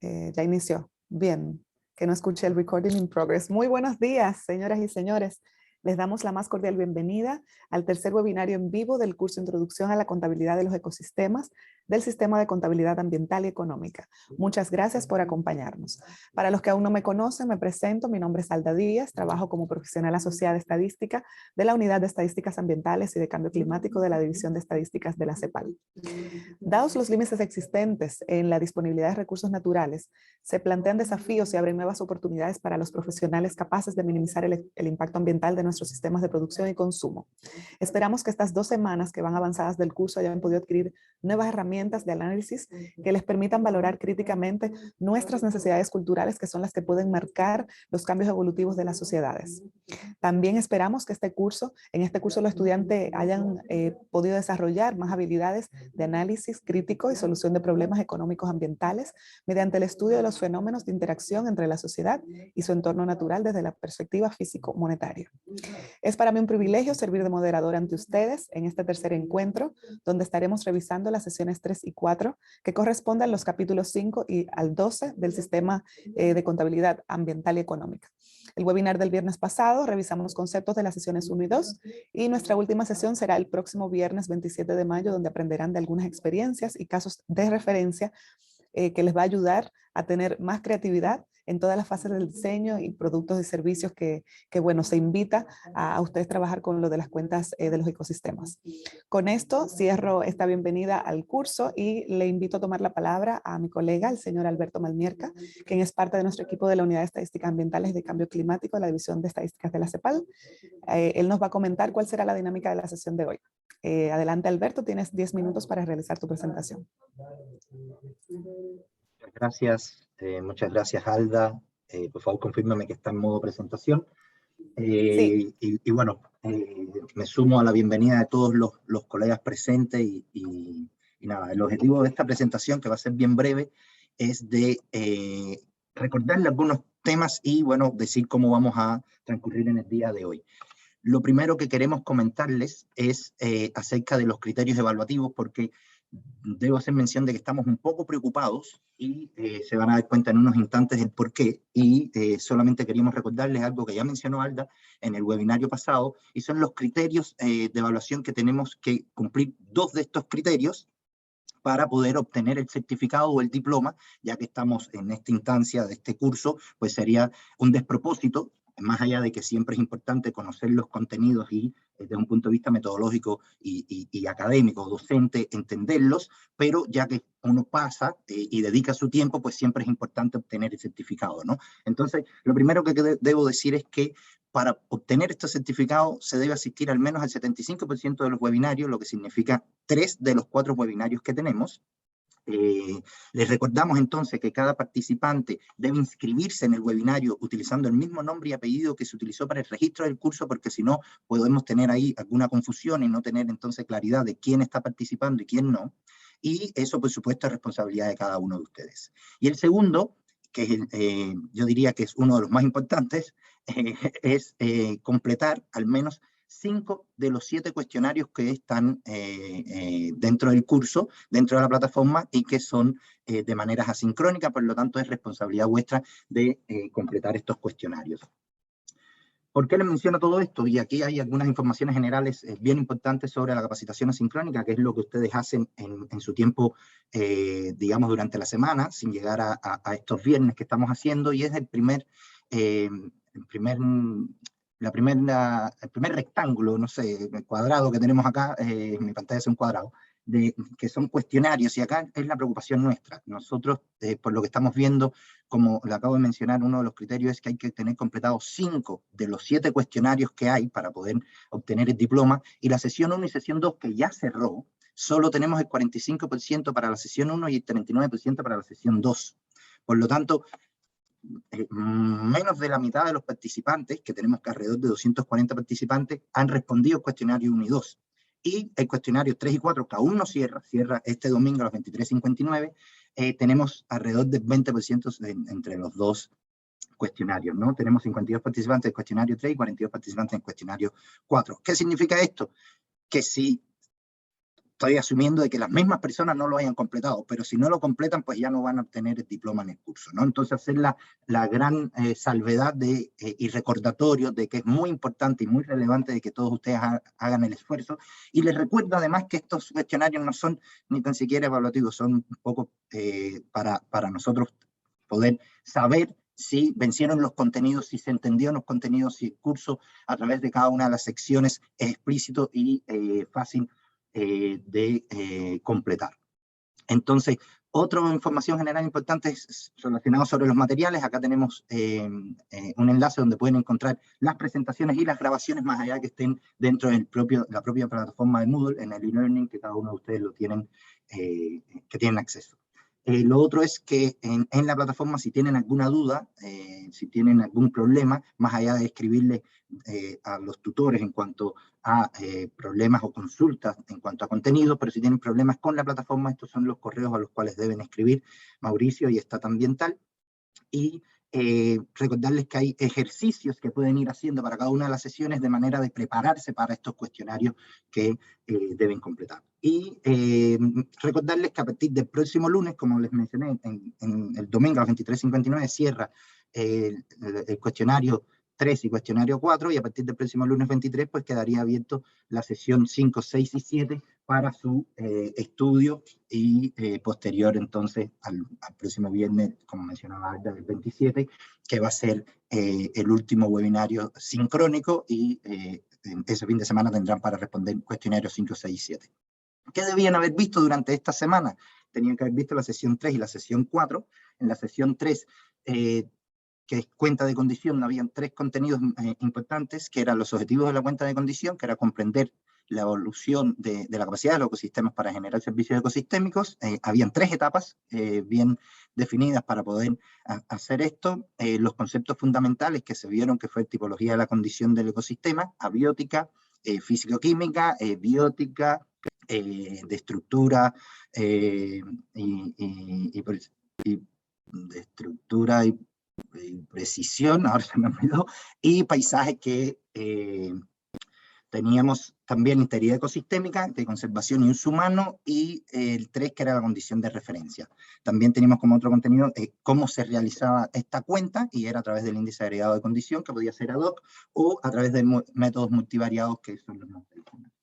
Ya inició. Bien, que no escuché el recording in progress. Muy buenos días, señoras y señores. Les damos la más cordial bienvenida al tercer webinario en vivo del curso Introducción a la Contabilidad de los Ecosistemas del Sistema de Contabilidad Ambiental y Económica. Muchas gracias por acompañarnos. Para los que aún no me conocen, me presento. Mi nombre es Alda Díaz, trabajo como profesional asociada de estadística de la Unidad de Estadísticas Ambientales y de Cambio Climático de la División de Estadísticas de la CEPAL. Dados los límites existentes en la disponibilidad de recursos naturales, se plantean desafíos y abren nuevas oportunidades para los profesionales capaces de minimizar el impacto ambiental de nuestros sistemas de producción y consumo. Esperamos que estas 2 semanas que van avanzadas del curso hayan podido adquirir nuevas herramientas de análisis que les permitan valorar críticamente nuestras necesidades culturales, que son las que pueden marcar los cambios evolutivos de las sociedades. También esperamos que en este curso los estudiantes hayan podido desarrollar más habilidades de análisis crítico y solución de problemas económicos ambientales mediante el estudio de los fenómenos de interacción entre la sociedad y su entorno natural desde la perspectiva físico-monetaria. Es para mí un privilegio servir de moderador ante ustedes en este tercer encuentro, donde estaremos revisando las sesiones 3 y 4, que corresponden a los capítulos 5 y al 12 del Sistema de Contabilidad Ambiental y Económica. El webinar del viernes pasado revisamos conceptos de las sesiones 1 y 2 y nuestra última sesión será el próximo viernes 27 de mayo, donde aprenderán de algunas experiencias y casos de referencia que les va a ayudar a tener más creatividad en todas las fases del diseño y productos y servicios que bueno, se invita a ustedes trabajar con lo de las cuentas de los ecosistemas. Con esto cierro esta bienvenida al curso y le invito a tomar la palabra a mi colega, el señor Alberto Malmierca, quien es parte de nuestro equipo de la Unidad de Estadísticas Ambientales de Cambio Climático de la División de Estadísticas de la CEPAL. Él nos va a comentar cuál será la dinámica de la sesión de hoy. Adelante, Alberto, tienes 10 minutos para realizar tu presentación. Muchas gracias, Alda. Por favor, confírmame que está en modo presentación. Sí. Y bueno, me sumo a la bienvenida de todos los colegas presentes y nada, el objetivo de esta presentación, que va a ser bien breve, es de recordarle algunos temas y bueno, decir cómo vamos a transcurrir en el día de hoy. Lo primero que queremos comentarles es acerca de los criterios evaluativos, porque debo hacer mención de que estamos un poco preocupados y se van a dar cuenta en unos instantes del por qué, y solamente queríamos recordarles algo que ya mencionó Alda en el webinario pasado, y son los criterios de evaluación que tenemos que cumplir. 2 de estos criterios para poder obtener el certificado o el diploma, ya que estamos en esta instancia de este curso, pues sería un despropósito, más allá de que siempre es importante conocer los contenidos y desde un punto de vista metodológico y académico, docente, entenderlos, pero ya que uno pasa y dedica su tiempo, pues siempre es importante obtener el certificado, ¿no? Entonces, lo primero que debo decir es que para obtener este certificado se debe asistir al menos al 75% de los webinarios, lo que significa 3 de los 4 webinarios que tenemos. Les recordamos entonces que cada participante debe inscribirse en el webinario utilizando el mismo nombre y apellido que se utilizó para el registro del curso, porque si no podemos tener ahí alguna confusión y no tener entonces claridad de quién está participando y quién no. Y eso, por supuesto, es responsabilidad de cada uno de ustedes. Y el segundo, que es yo diría que es uno de los más importantes, es completar al menos 5 de los 7 cuestionarios que están dentro del curso, dentro de la plataforma, y que son de manera asincrónica, por lo tanto es responsabilidad vuestra de completar estos cuestionarios. ¿Por qué les menciono todo esto? Y aquí hay algunas informaciones generales bien importantes sobre la capacitación asincrónica, que es lo que ustedes hacen en su tiempo, digamos, durante la semana, sin llegar a estos viernes que estamos haciendo, y es el primer rectángulo, no sé, el cuadrado que tenemos acá, mi pantalla es un cuadrado, que son cuestionarios, y acá es la preocupación nuestra. Nosotros, por lo que estamos viendo, como le acabo de mencionar, uno de los criterios es que hay que tener completados 5 de los 7 cuestionarios que hay para poder obtener el diploma, y la sesión 1 y sesión 2, que ya cerró, solo tenemos el 45% para la sesión 1 y el 39% para la sesión 2. Por lo tanto, menos de la mitad de los participantes, que tenemos que alrededor de 240 participantes, han respondido el cuestionario 1 y 2. Y el cuestionario 3 y 4, que aún no cierra este domingo a las 23:59, tenemos alrededor del 20% entre los dos cuestionarios, ¿no? Tenemos 52 participantes en cuestionario 3 y 42 participantes en cuestionario 4. ¿Qué significa esto? Que si estoy asumiendo de que las mismas personas no lo hayan completado, pero si no lo completan, pues ya no van a obtener el diploma en el curso, ¿no? Entonces, hacer la gran salvedad y recordatorio de que es muy importante y muy relevante de que todos ustedes hagan el esfuerzo. Y les recuerdo además que estos cuestionarios no son ni tan siquiera evaluativos, son un poco para nosotros poder saber si vencieron los contenidos, si se entendieron los contenidos, si el curso a través de cada una de las secciones es explícito y fácil de completar. Entonces, otra información general importante es relacionada sobre los materiales. Acá tenemos un enlace donde pueden encontrar las presentaciones y las grabaciones, más allá que estén dentro de la propia plataforma de Moodle, en el e-learning, que cada uno de ustedes lo tienen, que tienen acceso. Lo otro es que en la plataforma, si tienen alguna duda, si tienen algún problema, más allá de escribirle a los tutores en cuanto a problemas o consultas en cuanto a contenido, pero si tienen problemas con la plataforma, estos son los correos a los cuales deben escribir Mauricio y Estat Ambiental. Y recordarles que hay ejercicios que pueden ir haciendo para cada una de las sesiones de manera de prepararse para estos cuestionarios que deben completar. Y recordarles que a partir del próximo lunes, como les mencioné, en el domingo a las 23:59 cierra el cuestionario 3 y cuestionario 4, y a partir del próximo lunes 23, pues quedaría abierto la sesión 5, 6 y 7 para su estudio y posterior entonces al próximo viernes, como mencionaba Agda, del 27, que va a ser el último webinario sincrónico, y ese fin de semana tendrán para responder cuestionarios 5, 6 y 7. ¿Qué debían haber visto durante esta semana? Tenían que haber visto la sesión 3 y la sesión 4. En la sesión 3, que es cuenta de condición, habían 3 contenidos importantes, que eran los objetivos de la cuenta de condición, que era comprender la evolución de la capacidad de los ecosistemas para generar servicios ecosistémicos. Habían 3 etapas bien definidas para poder hacer esto. Los conceptos fundamentales que se vieron, que fue tipología de la condición del ecosistema, abiótica, físico-química, biótica, de estructura de estructura y precisión, ahora se me olvidó, y paisaje, que teníamos también integridad ecosistémica, de conservación y uso humano, y el 3, que era la condición de referencia. También teníamos como otro contenido cómo se realizaba esta cuenta, y era a través del índice agregado de condición, que podía ser ad hoc, o a través de métodos multivariados, que son los más tradicionales.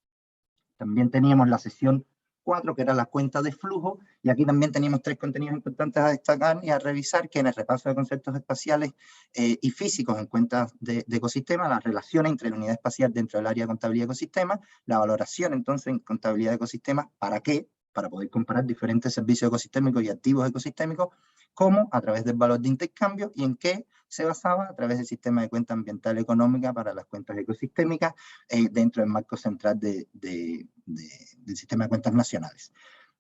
También teníamos la sesión 4, que era la cuenta de flujo, y aquí también teníamos 3 contenidos importantes a destacar y a revisar, que en el repaso de conceptos espaciales y físicos en cuentas de ecosistemas, las relaciones entre la unidad espacial dentro del área de contabilidad de ecosistemas, la valoración entonces en contabilidad de ecosistemas, ¿para qué? Para poder comparar diferentes servicios ecosistémicos y activos ecosistémicos, cómo, a través del valor de intercambio, y en qué se basaba, a través del sistema de cuenta ambiental económica para las cuentas ecosistémicas, dentro del marco central del sistema de cuentas nacionales.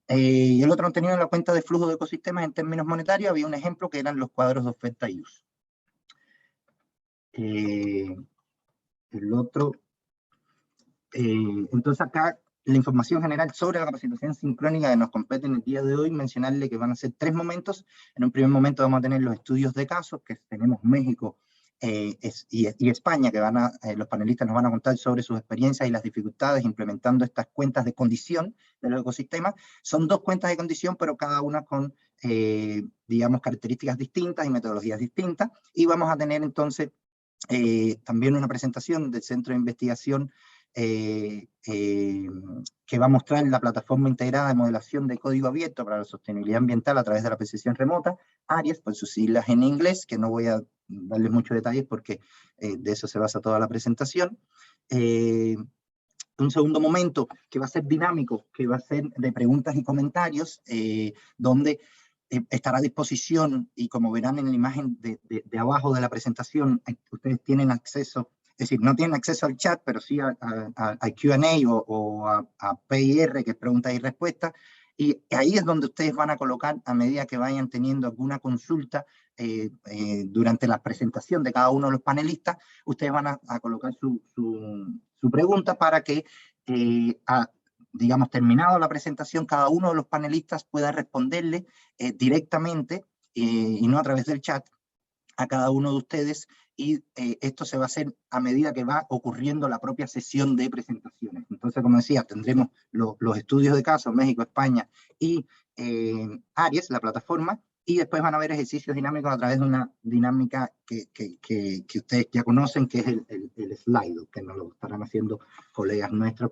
Y el otro contenido en la cuenta de flujo de ecosistemas en términos monetarios, había un ejemplo que eran los cuadros de oferta y uso. El otro, entonces acá, la información general sobre la capacitación sincrónica que nos compete en el día de hoy, mencionarle que van a ser 3 momentos. En un primer momento vamos a tener los estudios de casos, que tenemos México y España, que los panelistas nos van a contar sobre sus experiencias y las dificultades implementando estas cuentas de condición de los ecosistemas. Son 2 cuentas de condición, pero cada una con, digamos, características distintas y metodologías distintas. Y vamos a tener entonces también una presentación del Centro de Investigación que va a mostrar la plataforma integrada de modelación de código abierto para la sostenibilidad ambiental a través de la percepción remota, ARIES, por sus siglas en inglés, que no voy a darles muchos detalles porque de eso se basa toda la presentación. Un segundo momento que va a ser dinámico, que va a ser de preguntas y comentarios, donde estará a disposición, y como verán en la imagen de abajo de la presentación, ustedes tienen acceso, es decir, no tienen acceso al chat, pero sí a Q&A o a PIR, que es preguntas y respuestas, y ahí es donde ustedes van a colocar, a medida que vayan teniendo alguna consulta durante la presentación de cada uno de los panelistas, ustedes van a colocar su pregunta para que, digamos, terminado la presentación, cada uno de los panelistas pueda responderle directamente y no a través del chat a cada uno de ustedes y esto se va a hacer a medida que va ocurriendo la propia sesión de presentaciones. Entonces, como decía, tendremos los estudios de caso, México, España y Aries, la plataforma, y después van a haber ejercicios dinámicos a través de una dinámica que ustedes ya conocen, que es el Slido, que nos lo estarán haciendo colegas nuestros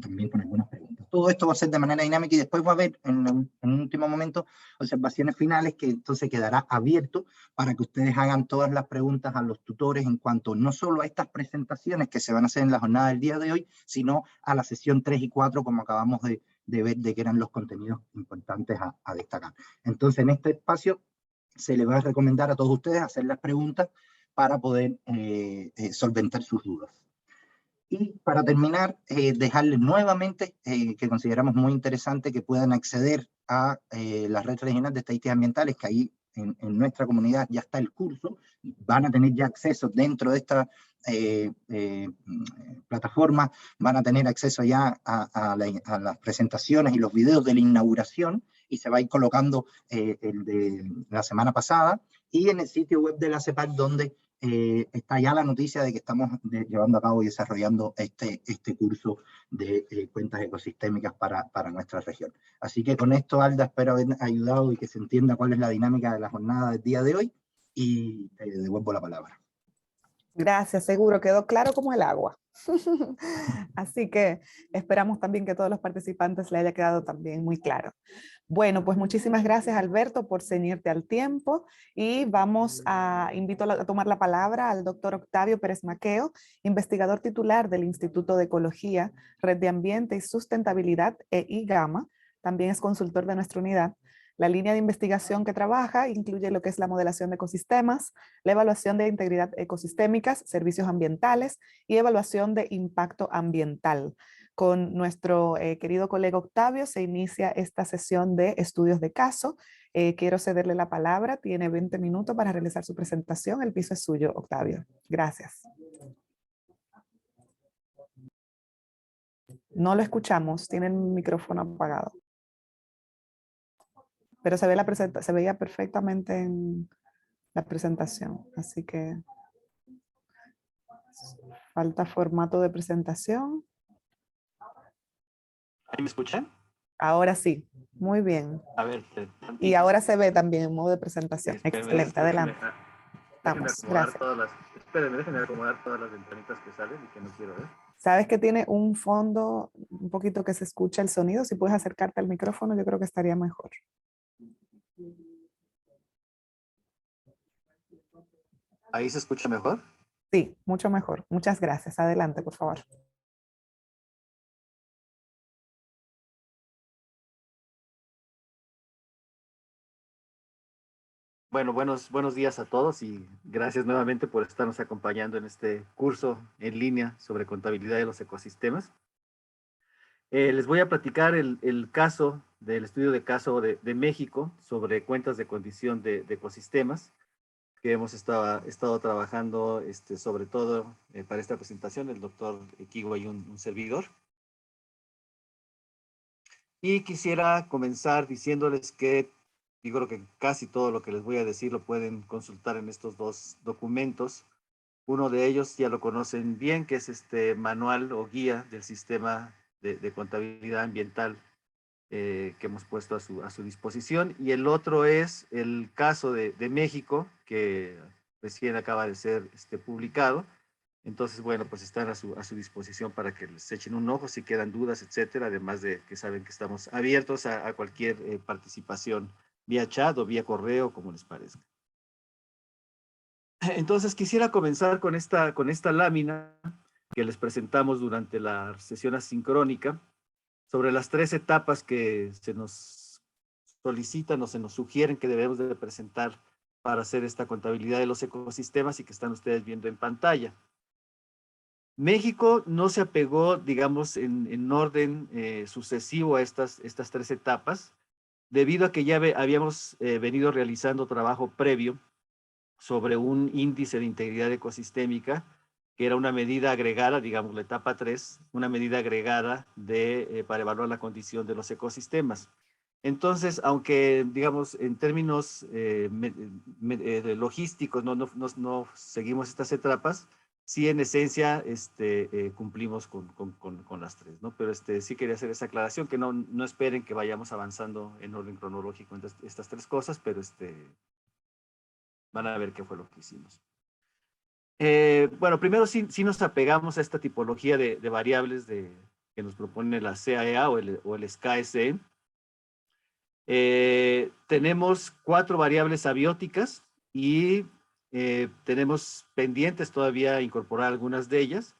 también con algunas preguntas. Todo esto va a ser de manera dinámica y después va a haber en un último momento observaciones finales que entonces quedará abierto para que ustedes hagan todas las preguntas a los tutores en cuanto no solo a estas presentaciones que se van a hacer en la jornada del día de hoy, sino a la sesión 3 y 4, como acabamos de ver de que eran los contenidos importantes a destacar. Entonces, en este espacio se les va a recomendar a todos ustedes hacer las preguntas para poder solventar sus dudas. Y para terminar, dejarles nuevamente que consideramos muy interesante que puedan acceder a la Red Regional de Estadísticas Ambientales, que ahí en nuestra comunidad ya está el curso, van a tener ya acceso dentro de esta plataforma, van a tener acceso ya a las presentaciones y los videos de la inauguración, y se va a ir colocando el de la semana pasada, y en el sitio web de la CEPAC, donde está ya la noticia de que estamos llevando a cabo y desarrollando este curso de cuentas ecosistémicas para nuestra región. Así que con esto, Alda, espero haber ayudado y que se entienda cuál es la dinámica de la jornada del día de hoy, y te devuelvo la palabra. Gracias, seguro, quedó claro como el agua. Así que esperamos también que a todos los participantes le haya quedado también muy claro. Bueno, pues muchísimas gracias, Alberto, por ceñirte al tiempo, y invito a tomar la palabra al doctor Octavio Pérez Maqueo, investigador titular del Instituto de Ecología, Red de Ambiente y Sustentabilidad EIGAMA, también es consultor de nuestra unidad. La línea de investigación que trabaja incluye lo que es la modelación de ecosistemas, la evaluación de integridad ecosistémicas, servicios ambientales y evaluación de impacto ambiental. Con nuestro querido colega Octavio se inicia esta sesión de estudios de caso. Quiero cederle la palabra, tiene 20 minutos para realizar su presentación. El piso es suyo, Octavio. Gracias. No lo escuchamos, tiene el micrófono apagado. Pero se veía perfectamente en la presentación, así que falta formato de presentación. ¿Ahí me escuchan? Ahora sí, muy bien. A ver, Y ahora se ve también en modo de presentación. espérenme, Excelente, adelante. déjenme Estamos, acomodar gracias. todas las, espérenme, déjenme acomodar todas las ventanitas que salen y que no quiero ver. Sabes que tiene un fondo un poquito que se escucha el sonido. Si puedes acercarte al micrófono, yo creo que estaría mejor. ¿Ahí se escucha mejor? Sí, mucho mejor. Muchas gracias. Adelante, por favor. Bueno, buenos días a todos y gracias nuevamente por estarnos acompañando en este curso en línea sobre contabilidad de los ecosistemas. Les voy a platicar el caso del estudio de caso de México sobre cuentas de condición de ecosistemas que hemos estado trabajando sobre todo para esta presentación, el doctor Equigo y un servidor. Y quisiera comenzar diciéndoles que yo creo que casi todo lo que les voy a decir lo pueden consultar en estos dos documentos. Uno de ellos ya lo conocen bien, que es este manual o guía del sistema de contabilidad ambiental que hemos puesto a su disposición. Y el otro es el caso de México, que recién acaba de ser publicado. Entonces, bueno, pues están a su disposición para que les echen un ojo si quedan dudas, etcétera. Además de que saben que estamos abiertos a cualquier participación vía chat o vía correo, como les parezca. Entonces, quisiera comenzar con esta lámina que les presentamos durante la sesión asincrónica sobre las 3 etapas que se nos solicitan o se nos sugieren que debemos de presentar para hacer esta contabilidad de los ecosistemas y que están ustedes viendo en pantalla. México no se apegó, digamos, en orden sucesivo a estas 3 etapas, debido a que ya habíamos venido realizando trabajo previo sobre un índice de integridad ecosistémica, que era una medida agregada, digamos, la etapa 3, una medida agregada para evaluar la condición de los ecosistemas. Entonces, aunque, digamos, en términos logísticos no seguimos estas etapas, sí en esencia cumplimos con las tres, ¿no? Pero sí quería hacer esa aclaración, que no esperen que vayamos avanzando en orden cronológico en estas tres cosas, pero van a ver qué fue lo que hicimos. Bueno, primero sí nos apegamos a esta tipología de variables que nos propone la CAEA o el SKSE. Tenemos 4 variables abióticas y tenemos pendientes todavía incorporar algunas de ellas.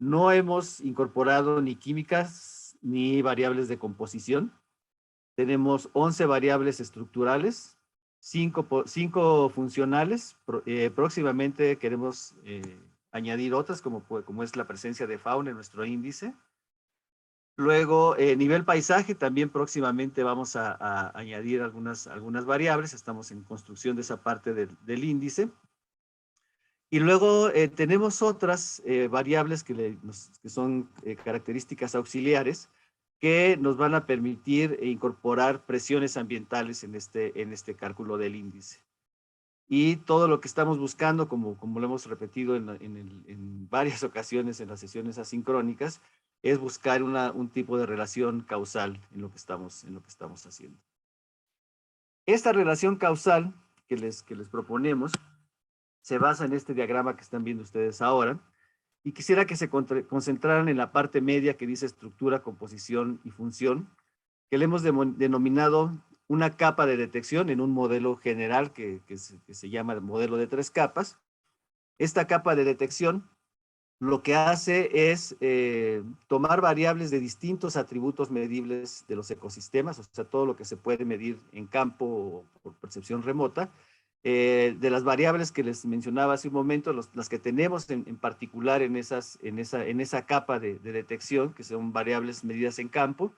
No hemos incorporado ni químicas ni variables de composición. Tenemos 11 variables estructurales, 5 funcionales. Próximamente queremos añadir otras, como es la presencia de fauna en nuestro índice. Luego, nivel paisaje, también próximamente vamos a añadir algunas variables. Estamos en construcción de esa parte del índice. Y luego tenemos otras variables que son características auxiliares que nos van a permitir incorporar presiones ambientales en este cálculo del índice. Y todo lo que estamos buscando, como lo hemos repetido en varias ocasiones en las sesiones asincrónicas, es buscar un tipo de relación causal en lo que estamos haciendo. Esta relación causal que les proponemos se basa en este diagrama que están viendo ustedes ahora, y quisiera que se concentraran en la parte media que dice estructura, composición y función, que le hemos denominado una capa de detección en un modelo general que se llama el modelo de 3 capas. Esta capa de detección lo que hace es tomar variables de distintos atributos medibles de los ecosistemas, o sea, todo lo que se puede medir en campo o por percepción remota, de las variables que les mencionaba hace un momento, las que tenemos en particular en esa capa de detección, que son variables medidas en campo.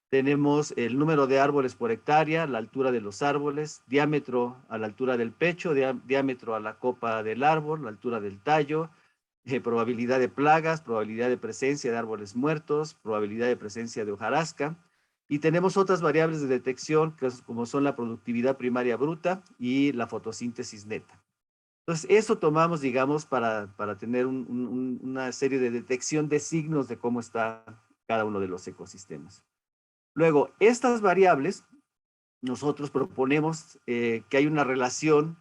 Tenemos el número de árboles por hectárea, la altura de los árboles, diámetro a la altura del pecho, diámetro a la copa del árbol, la altura del tallo, probabilidad de plagas, probabilidad de presencia de árboles muertos, probabilidad de presencia de hojarasca. Y tenemos otras variables de detección, como son la productividad primaria bruta y la fotosíntesis neta. Entonces, eso tomamos, digamos, para tener una serie de detección de signos de cómo está cada uno de los ecosistemas. Luego, estas variables, nosotros proponemos que hay una relación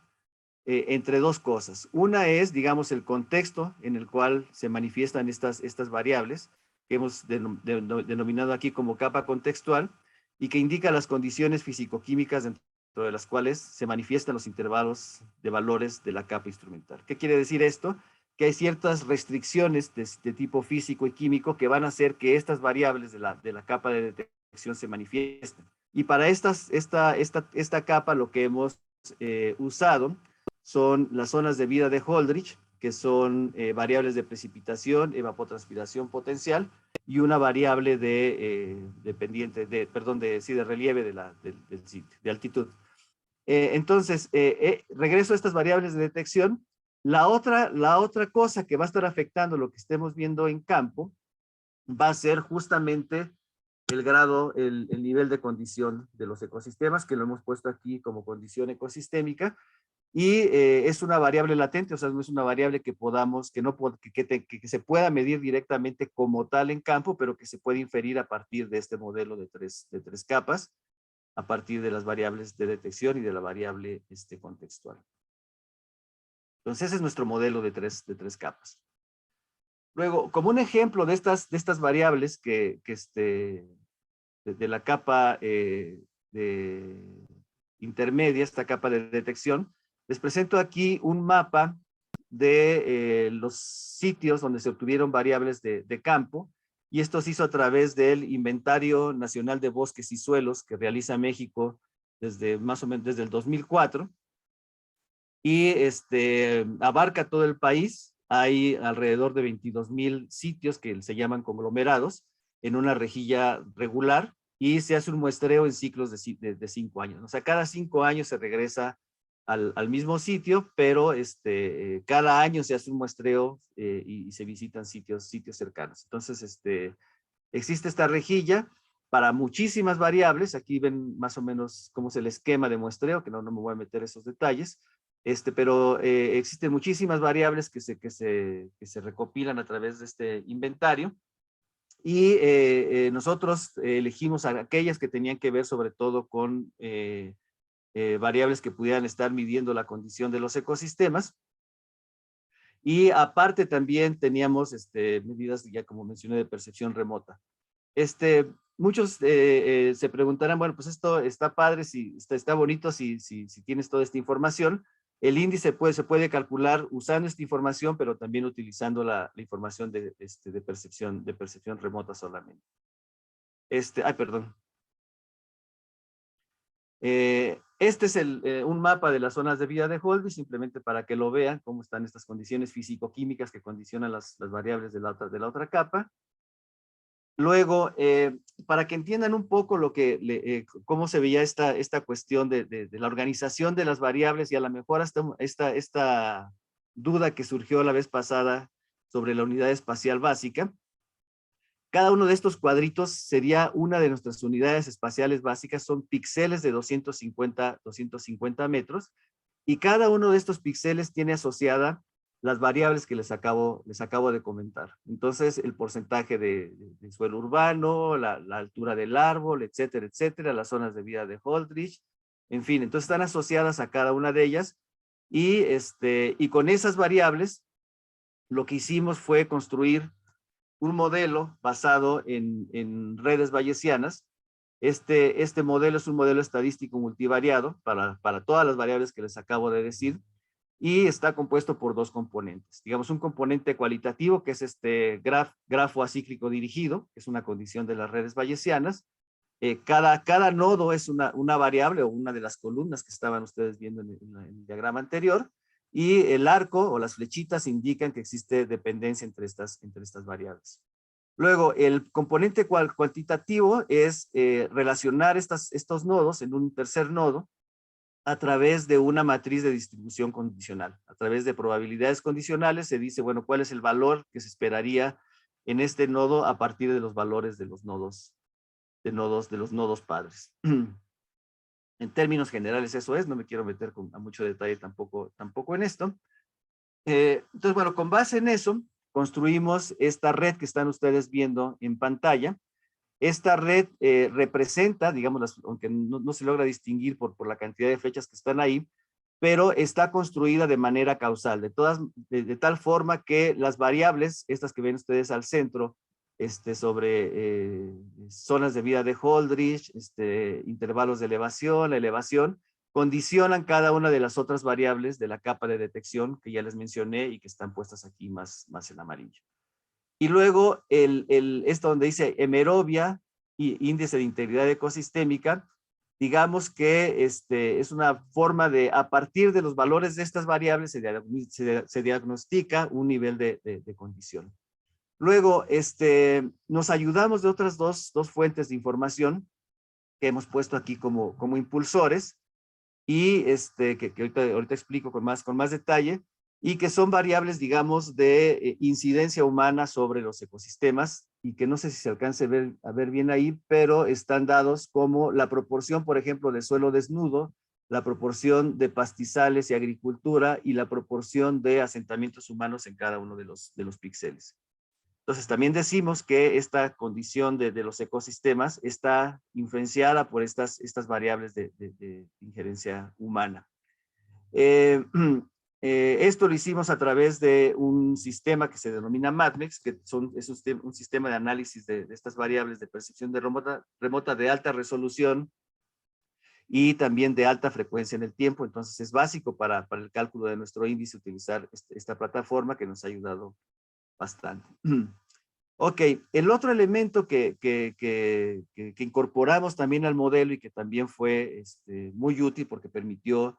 entre dos cosas. Una es, digamos, el contexto en el cual se manifiestan estas variables, que hemos denominado aquí como capa contextual, y que indica las condiciones físico-químicas dentro de las cuales se manifiestan los intervalos de valores de la capa instrumental. ¿Qué quiere decir esto? Que hay ciertas restricciones de tipo físico y químico que van a hacer que estas variables de la capa de detección se manifiesten. Y para esta capa lo que hemos usado son las zonas de vida de Holdridge, que son variables de precipitación, evapotranspiración potencial, y una variable de relieve del sitio, de altitud. Entonces, regreso a estas variables de detección. La otra cosa que va a estar afectando lo que estemos viendo en campo va a ser justamente el grado, el nivel de condición de los ecosistemas, que lo hemos puesto aquí como condición ecosistémica, y es una variable latente, o sea, no es una variable que se pueda medir directamente como tal en campo, pero que se puede inferir a partir de este modelo de tres capas, a partir de las variables de detección y de la variable contextual. Entonces, ese es nuestro modelo de tres capas. Luego, como un ejemplo de estas variables de la capa intermedia, esta capa de detección, les presento aquí un mapa de los sitios donde se obtuvieron variables de campo, y esto se hizo a través del Inventario Nacional de Bosques y Suelos que realiza México más o menos desde el 2004, y abarca todo el país. Hay alrededor de 22,000 sitios que se llaman conglomerados en una rejilla regular, y se hace un muestreo en ciclos de 5 años. O sea, cada 5 años se regresa al mismo sitio, pero cada año se hace un muestreo y se visitan sitios cercanos. Entonces, existe esta rejilla, para muchísimas variables. Aquí ven más o menos cómo es el esquema de muestreo, que no me voy a meter esos detalles, pero existen muchísimas variables que se recopilan a través de este inventario. Y nosotros elegimos aquellas que tenían que ver sobre todo con variables que pudieran estar midiendo la condición de los ecosistemas. Y aparte también teníamos medidas, ya como mencioné, de percepción remota. Muchos se preguntarán, bueno, pues esto está padre, está bonito si tienes toda esta información. El índice se puede calcular usando esta información, pero también utilizando la información de percepción remota solamente. Perdón. Este es un mapa de las zonas de vida de Holdridge, simplemente para que lo vean, cómo están estas condiciones físico-químicas que condicionan las variables de la otra capa. Luego, para que entiendan un poco cómo se veía esta cuestión de la organización de las variables, y a lo mejor hasta esta duda que surgió la vez pasada sobre la unidad espacial básica. Cada uno de estos cuadritos sería una de nuestras unidades espaciales básicas, son píxeles de 250 metros, y cada uno de estos píxeles tiene asociada las variables que les acabo de comentar. Entonces, el porcentaje de suelo urbano, la altura del árbol, etcétera, etcétera, las zonas de vida de Holdridge, en fin, entonces están asociadas a cada una de ellas, y con esas variables, lo que hicimos fue construir un modelo basado en redes bayesianas. Este modelo es un modelo estadístico multivariado para todas las variables que les acabo de decir, y está compuesto por dos componentes. Digamos, un componente cualitativo, que es grafo acíclico dirigido, que es una condición de las redes bayesianas. Cada nodo es una variable o una de las columnas que estaban ustedes viendo en el diagrama anterior, y el arco o las flechitas indican que existe dependencia entre estas variables. Luego, el componente cuantitativo es relacionar estos nodos en un tercer nodo a través de una matriz de distribución condicional. A través de probabilidades condicionales se dice, bueno, cuál es el valor que se esperaría en este nodo a partir de los valores de los nodos padres. En términos generales eso es, no me quiero meter a mucho detalle tampoco en esto. Entonces, bueno, con base en eso, construimos esta red que están ustedes viendo en pantalla. Esta red representa, digamos, aunque no se logra distinguir por la cantidad de flechas que están ahí, pero está construida de manera causal, de tal forma que las variables, estas que ven ustedes al centro, sobre zonas de vida de Holdridge, intervalos de elevación, la elevación, condicionan cada una de las otras variables de la capa de detección que ya les mencioné y que están puestas aquí más en amarillo. Y luego esto donde dice hemerovia y índice de integridad ecosistémica, digamos que es una forma de, a partir de los valores de estas variables, se diagnostica un nivel de condición. Luego, nos ayudamos de otras dos fuentes de información que hemos puesto aquí como impulsores, y que ahorita explico con más detalle, y que son variables, digamos, de incidencia humana sobre los ecosistemas, y que no sé si se alcance a ver bien ahí, pero están dados como la proporción, por ejemplo, de suelo desnudo, la proporción de pastizales y agricultura, y la proporción de asentamientos humanos en cada uno de los píxeles. Entonces, también decimos que esta condición de los ecosistemas está influenciada por estas variables de injerencia humana. Esto lo hicimos a través de un sistema que se denomina Matrix, que es un sistema de análisis de estas variables de percepción remota de alta resolución y también de alta frecuencia en el tiempo. Entonces, es básico para el cálculo de nuestro índice utilizar esta plataforma, que nos ha ayudado bastante. Ok, el otro elemento que incorporamos también al modelo, y que también fue muy útil porque permitió,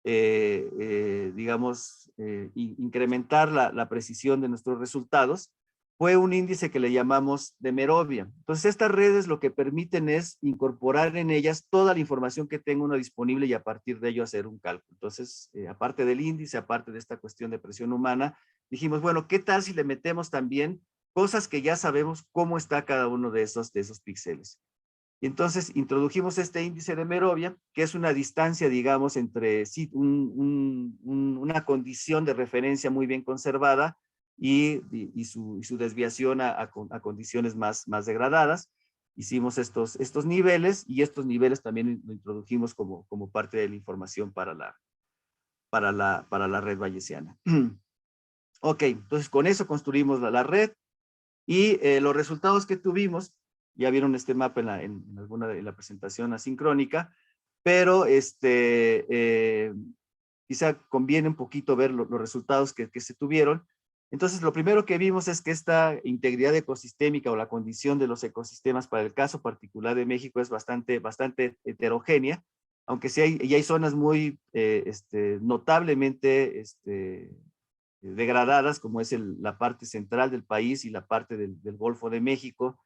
digamos, incrementar la precisión de nuestros resultados, fue un índice que le llamamos de Merovia. Entonces, estas redes lo que permiten es incorporar en ellas toda la información que tenga uno disponible, y a partir de ello hacer un cálculo. Entonces, aparte del índice, aparte de esta cuestión de presión humana, dijimos, bueno, ¿qué tal si le metemos también cosas que ya sabemos cómo está cada uno de esos píxeles? Y entonces introdujimos este índice de Merovia, que es una distancia, digamos, entre una condición de referencia muy bien conservada y su desviación a condiciones más degradadas. Hicimos estos niveles, y estos niveles también lo introdujimos como parte de la información para la red bayesiana. Ok, entonces con eso construimos la red, y los resultados que tuvimos, ya vieron este mapa en alguna de la presentación asincrónica, pero quizá conviene un poquito ver los resultados que se tuvieron. Entonces, lo primero que vimos es que esta integridad ecosistémica o la condición de los ecosistemas para el caso particular de México es bastante heterogénea, aunque sí hay zonas muy notablemente degradadas, como es la parte central del país y la parte del Golfo de México,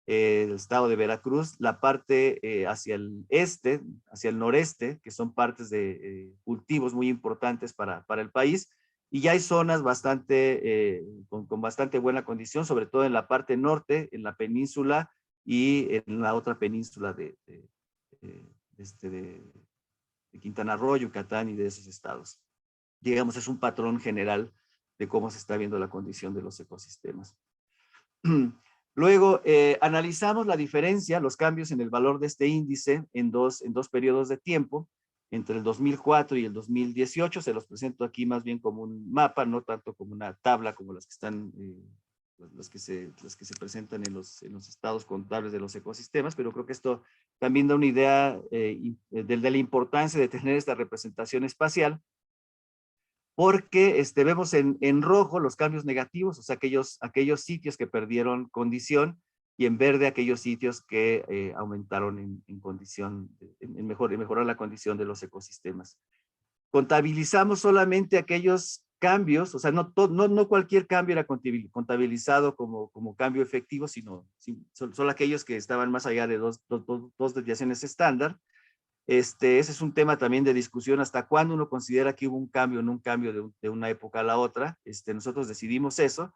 el estado de Veracruz, la parte hacia el este, hacia el noreste, que son partes de cultivos muy importantes para el país, y ya hay zonas con bastante buena condición, sobre todo en la parte norte, en la península y en la otra península de Quintana Roo, Yucatán y de esos estados. Digamos, es un patrón general de cómo se está viendo la condición de los ecosistemas. Luego, analizamos la diferencia, los cambios en el valor de este índice en dos periodos de tiempo, entre el 2004 y el 2018. Se los presento aquí más bien como un mapa, no tanto como una tabla como las que están, las que se presentan en los estados contables de los ecosistemas, pero creo que esto también da una idea de la importancia de tener esta representación espacial, porque vemos en rojo los cambios negativos, o sea, aquellos sitios que perdieron condición, y en verde aquellos sitios que aumentaron en condición, en mejorar la condición de los ecosistemas. Contabilizamos solamente aquellos cambios, o sea, no cualquier cambio era contabilizado como cambio efectivo, sino solo aquellos que estaban más allá de dos desviaciones estándar. Ese es un tema también de discusión, hasta cuándo uno considera que hubo un cambio, no un cambio de una época a la otra. Nosotros decidimos eso,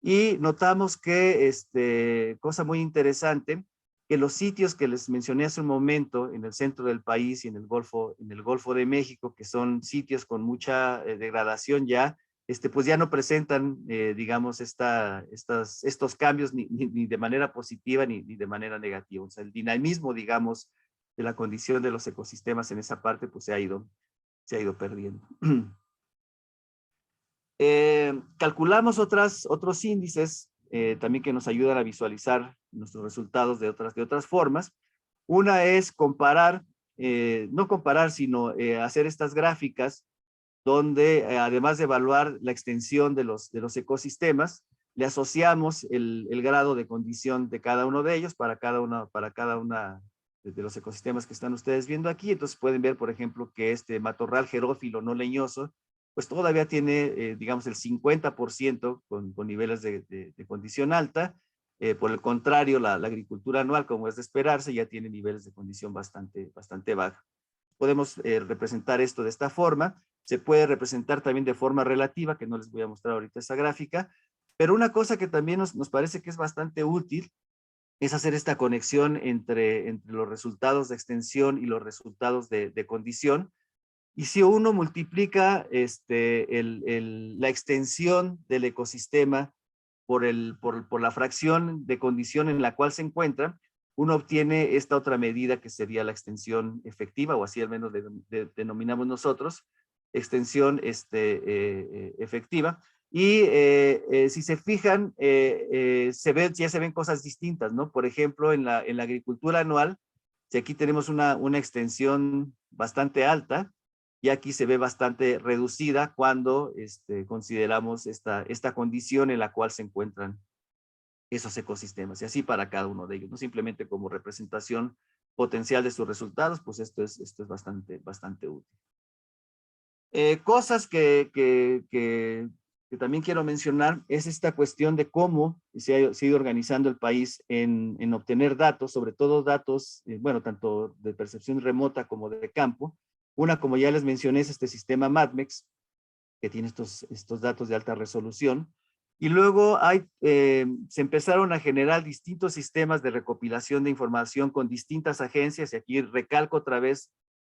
y notamos que, cosa muy interesante, que los sitios que les mencioné hace un momento, en el centro del país y en el Golfo de México, que son sitios con mucha degradación ya, pues ya no presentan, digamos, estos cambios ni de manera positiva ni de manera negativa. O sea, el dinamismo, digamos, de la condición de los ecosistemas en esa parte, pues se ha ido perdiendo. Calculamos otros índices también que nos ayudan a visualizar nuestros resultados de otras formas. Una es comparar, no comparar, sino hacer estas gráficas donde además de evaluar la extensión de los ecosistemas, le asociamos el grado de condición de cada uno de ellos para cada una de los ecosistemas que están ustedes viendo aquí. Entonces pueden ver, por ejemplo, que este matorral xerófilo no leñoso pues todavía tiene, digamos, el 50% con niveles de condición alta. Por el contrario, la agricultura anual, como es de esperarse, ya tiene niveles de condición bastante baja. Podemos representar esto de esta forma. Se puede representar también de forma relativa, que no les voy a mostrar ahorita esa gráfica, pero una cosa que también nos parece que es bastante útil es hacer esta conexión entre los resultados de extensión y los resultados de condición. Y si uno multiplica la extensión del ecosistema por la fracción de condición en la cual se encuentra, uno obtiene esta otra medida que sería la extensión efectiva, o así al menos denominamos nosotros, extensión efectiva. Y si se fijan, ya se ven cosas distintas, ¿no? Por ejemplo, en la agricultura anual, si aquí tenemos una extensión bastante alta, y aquí se ve bastante reducida cuando consideramos esta condición en la cual se encuentran esos ecosistemas, y así para cada uno de ellos, no simplemente como representación potencial de sus resultados, pues esto es bastante útil. Cosas que también quiero mencionar es esta cuestión de cómo se ha ido organizando el país en obtener datos, sobre todo datos, bueno, tanto de percepción remota como de campo. Una, como ya les mencioné, es este sistema MADMEX, que tiene estos datos de alta resolución. Y luego se empezaron a generar distintos sistemas de recopilación de información con distintas agencias, y aquí recalco otra vez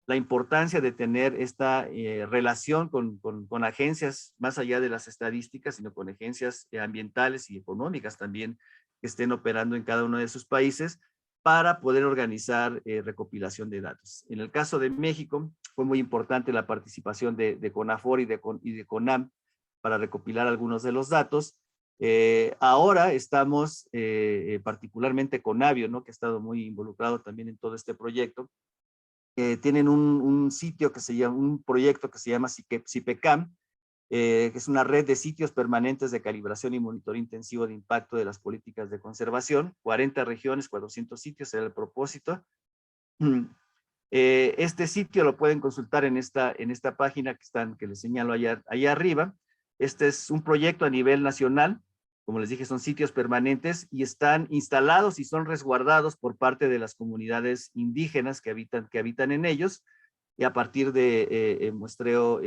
la importancia de tener esta relación con agencias más allá de las estadísticas, sino con agencias ambientales y económicas también que estén operando en cada uno de sus países para poder organizar recopilación de datos. En el caso de México, fue muy importante la participación de CONAFOR y de CONAM para recopilar algunos de los datos. Ahora estamos, particularmente CONABIO, ¿no?, que ha estado muy involucrado también en todo este proyecto. Tienen un sitio que se llama, un proyecto que se llama CIPECAM, que es una red de sitios permanentes de calibración y monitoreo intensivo de impacto de las políticas de conservación. 40 regiones, 400 sitios era el propósito. Este sitio lo pueden consultar en esta página que les señalo allá arriba. Este es un proyecto a nivel nacional. Como les dije, son sitios permanentes y están instalados y son resguardados por parte de las comunidades indígenas que habitan en ellos, y a partir de muestreo,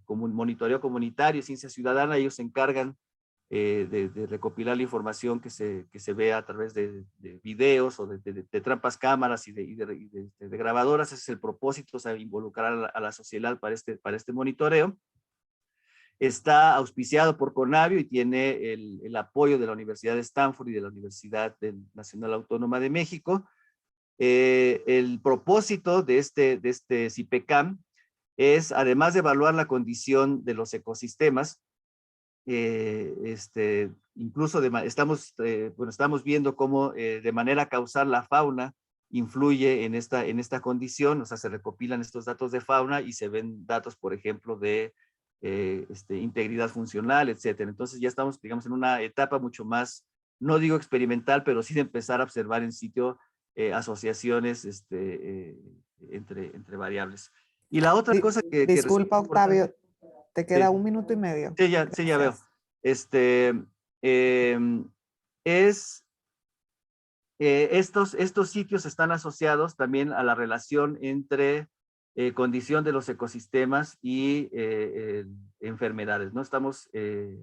monitoreo comunitario, ciencia ciudadana, ellos se encargan de recopilar la información que se vea a través de videos o de trampas cámaras y de grabadoras. Ese es el propósito, o sea, involucrar a la sociedad para este monitoreo. Está auspiciado por CONABIO y tiene el apoyo de la Universidad de Stanford y de la Universidad Nacional Autónoma de México. El propósito de este CIPECAM es, además de evaluar la condición de los ecosistemas, incluso estamos viendo cómo de manera causal la fauna influye en esta condición. O sea, se recopilan estos datos de fauna y se ven datos, por ejemplo, de integridad funcional, etcétera. Entonces ya estamos, digamos, en una etapa mucho más, no digo experimental, pero sí de empezar a observar en sitio asociaciones entre variables. Y la otra cosa que disculpa, Octavio, te queda 1 minuto y medio. Sí, ya veo. Estos sitios están asociados también a la relación entre condición de los ecosistemas y enfermedades, ¿no? Estamos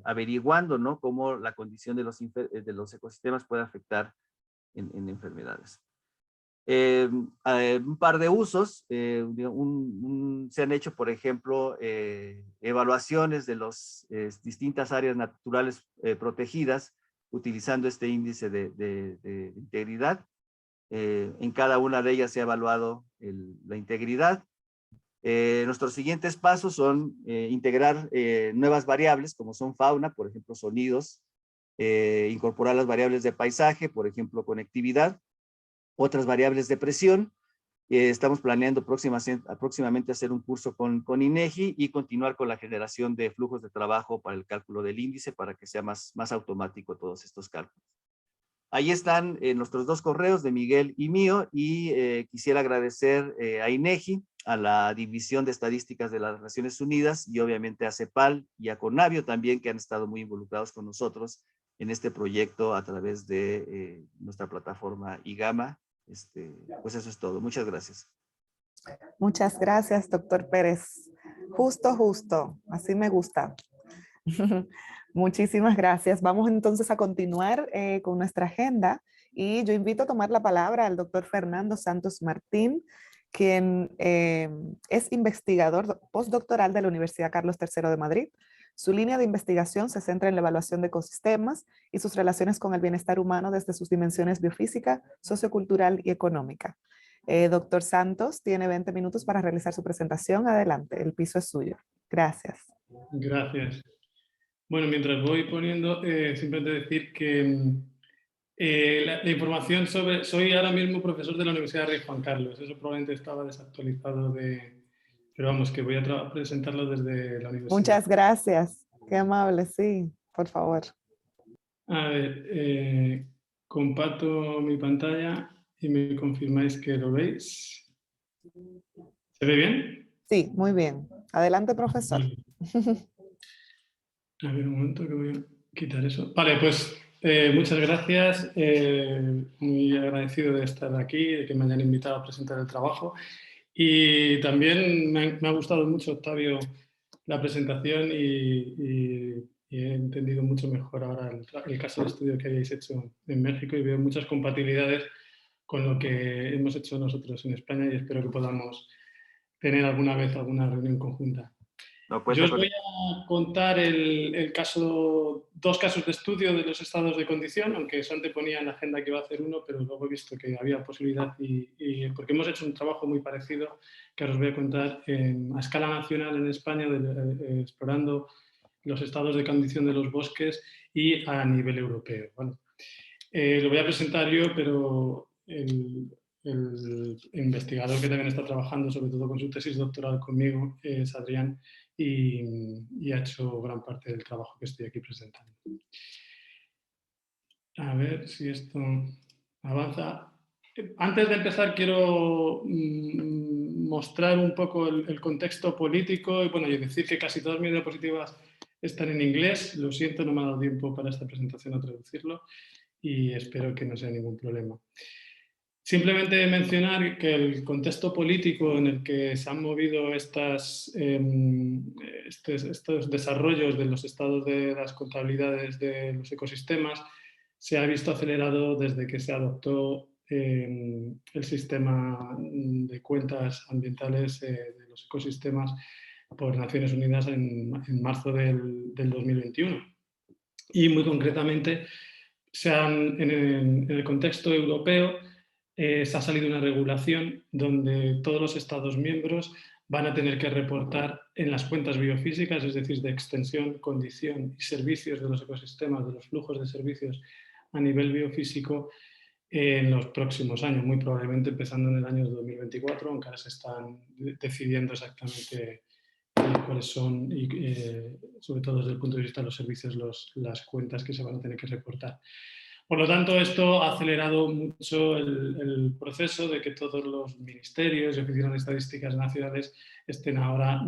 averiguando, ¿no?, cómo la condición de los ecosistemas puede afectar en enfermedades. Un par de usos, se han hecho, por ejemplo, evaluaciones de las distintas áreas naturales protegidas utilizando este índice de integridad. En cada una de ellas se ha evaluado la integridad. Nuestros siguientes pasos son integrar nuevas variables, como son fauna, por ejemplo, sonidos, incorporar las variables de paisaje, por ejemplo, conectividad, otras variables de presión. Estamos planeando próximamente hacer un curso con INEGI y continuar con la generación de flujos de trabajo para el cálculo del índice, para que sea más automático todos estos cálculos. Ahí están nuestros 2 correos, de Miguel y mío, y quisiera agradecer a INEGI, a la División de Estadísticas de las Naciones Unidas, y obviamente a CEPAL y a CONABIO también, que han estado muy involucrados con nosotros en este proyecto a través de nuestra plataforma IGAMA. Pues eso es todo. Muchas gracias. Muchas gracias, doctor Pérez. Justo. Así me gusta. Muchísimas gracias. Vamos entonces a continuar con nuestra agenda, y yo invito a tomar la palabra al doctor Fernando Santos Martín, quien es investigador postdoctoral de la Universidad Carlos III de Madrid. Su línea de investigación se centra en la evaluación de ecosistemas y sus relaciones con el bienestar humano desde sus dimensiones biofísica, sociocultural y económica. Doctor Santos tiene 20 minutos para realizar su presentación. Adelante, el piso es suyo. Gracias. Gracias. Bueno, mientras voy poniendo, simplemente decir que la información sobre... Soy ahora mismo profesor de la Universidad Rey Juan Carlos. Eso probablemente estaba desactualizado pero vamos, que voy a presentarlo desde la universidad. Muchas gracias. Qué amable, sí, por favor. A ver, comparto mi pantalla y me confirmáis que lo veis. ¿Se ve bien? Sí, muy bien. Adelante, profesor. A ver, un momento que voy a quitar eso. Vale, pues muchas gracias. Muy agradecido de estar aquí, de que me hayan invitado a presentar el trabajo. Y también me ha gustado mucho, Octavio, la presentación y he entendido mucho mejor ahora el caso de estudio que hayáis hecho en México y veo muchas compatibilidades con lo que hemos hecho nosotros en España y espero que podamos tener alguna vez alguna reunión conjunta. No, Yo os voy a contar dos casos de estudio de los estados de condición, aunque Sante ponía en la agenda que iba a hacer uno, pero luego he visto que había posibilidad porque hemos hecho un trabajo muy parecido que os voy a contar a escala nacional en España, explorando los estados de condición de los bosques y a nivel europeo. Bueno, lo voy a presentar yo, pero el investigador que también está trabajando, sobre todo con su tesis doctoral conmigo, es Adrián, y ha hecho gran parte del trabajo que estoy aquí presentando. A ver si esto avanza. Antes de empezar, quiero mostrar un poco el contexto político y decir que casi todas mis diapositivas están en inglés. Lo siento, no me ha dado tiempo para esta presentación a traducirlo y espero que no sea ningún problema. Simplemente mencionar que el contexto político en el que se han movido estos desarrollos de los estados de las contabilidades de los ecosistemas se ha visto acelerado desde que se adoptó el sistema de cuentas ambientales de los ecosistemas por Naciones Unidas en marzo del 2021. Y muy concretamente, en el contexto europeo, se ha salido una regulación donde todos los Estados miembros van a tener que reportar en las cuentas biofísicas, es decir, de extensión, condición y servicios de los ecosistemas, de los flujos de servicios a nivel biofísico en los próximos años, muy probablemente empezando en el año 2024, aunque ahora se están decidiendo exactamente cuáles son, sobre todo desde el punto de vista de los servicios, las cuentas que se van a tener que reportar. Por lo tanto, esto ha acelerado mucho el proceso de que todos los ministerios y oficinas de estadísticas nacionales estén ahora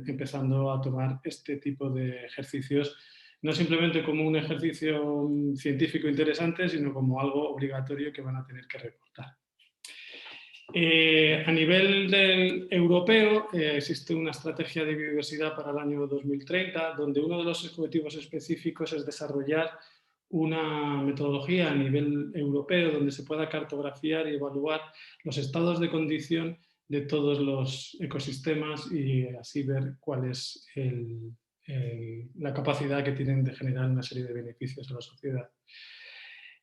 empezando a tomar este tipo de ejercicios, no simplemente como un ejercicio científico interesante, sino como algo obligatorio que van a tener que reportar. A nivel europeo existe una estrategia de biodiversidad para el año 2030, donde uno de los objetivos específicos es desarrollar una metodología a nivel europeo donde se pueda cartografiar y evaluar los estados de condición de todos los ecosistemas y así ver cuál es la capacidad que tienen de generar una serie de beneficios a la sociedad.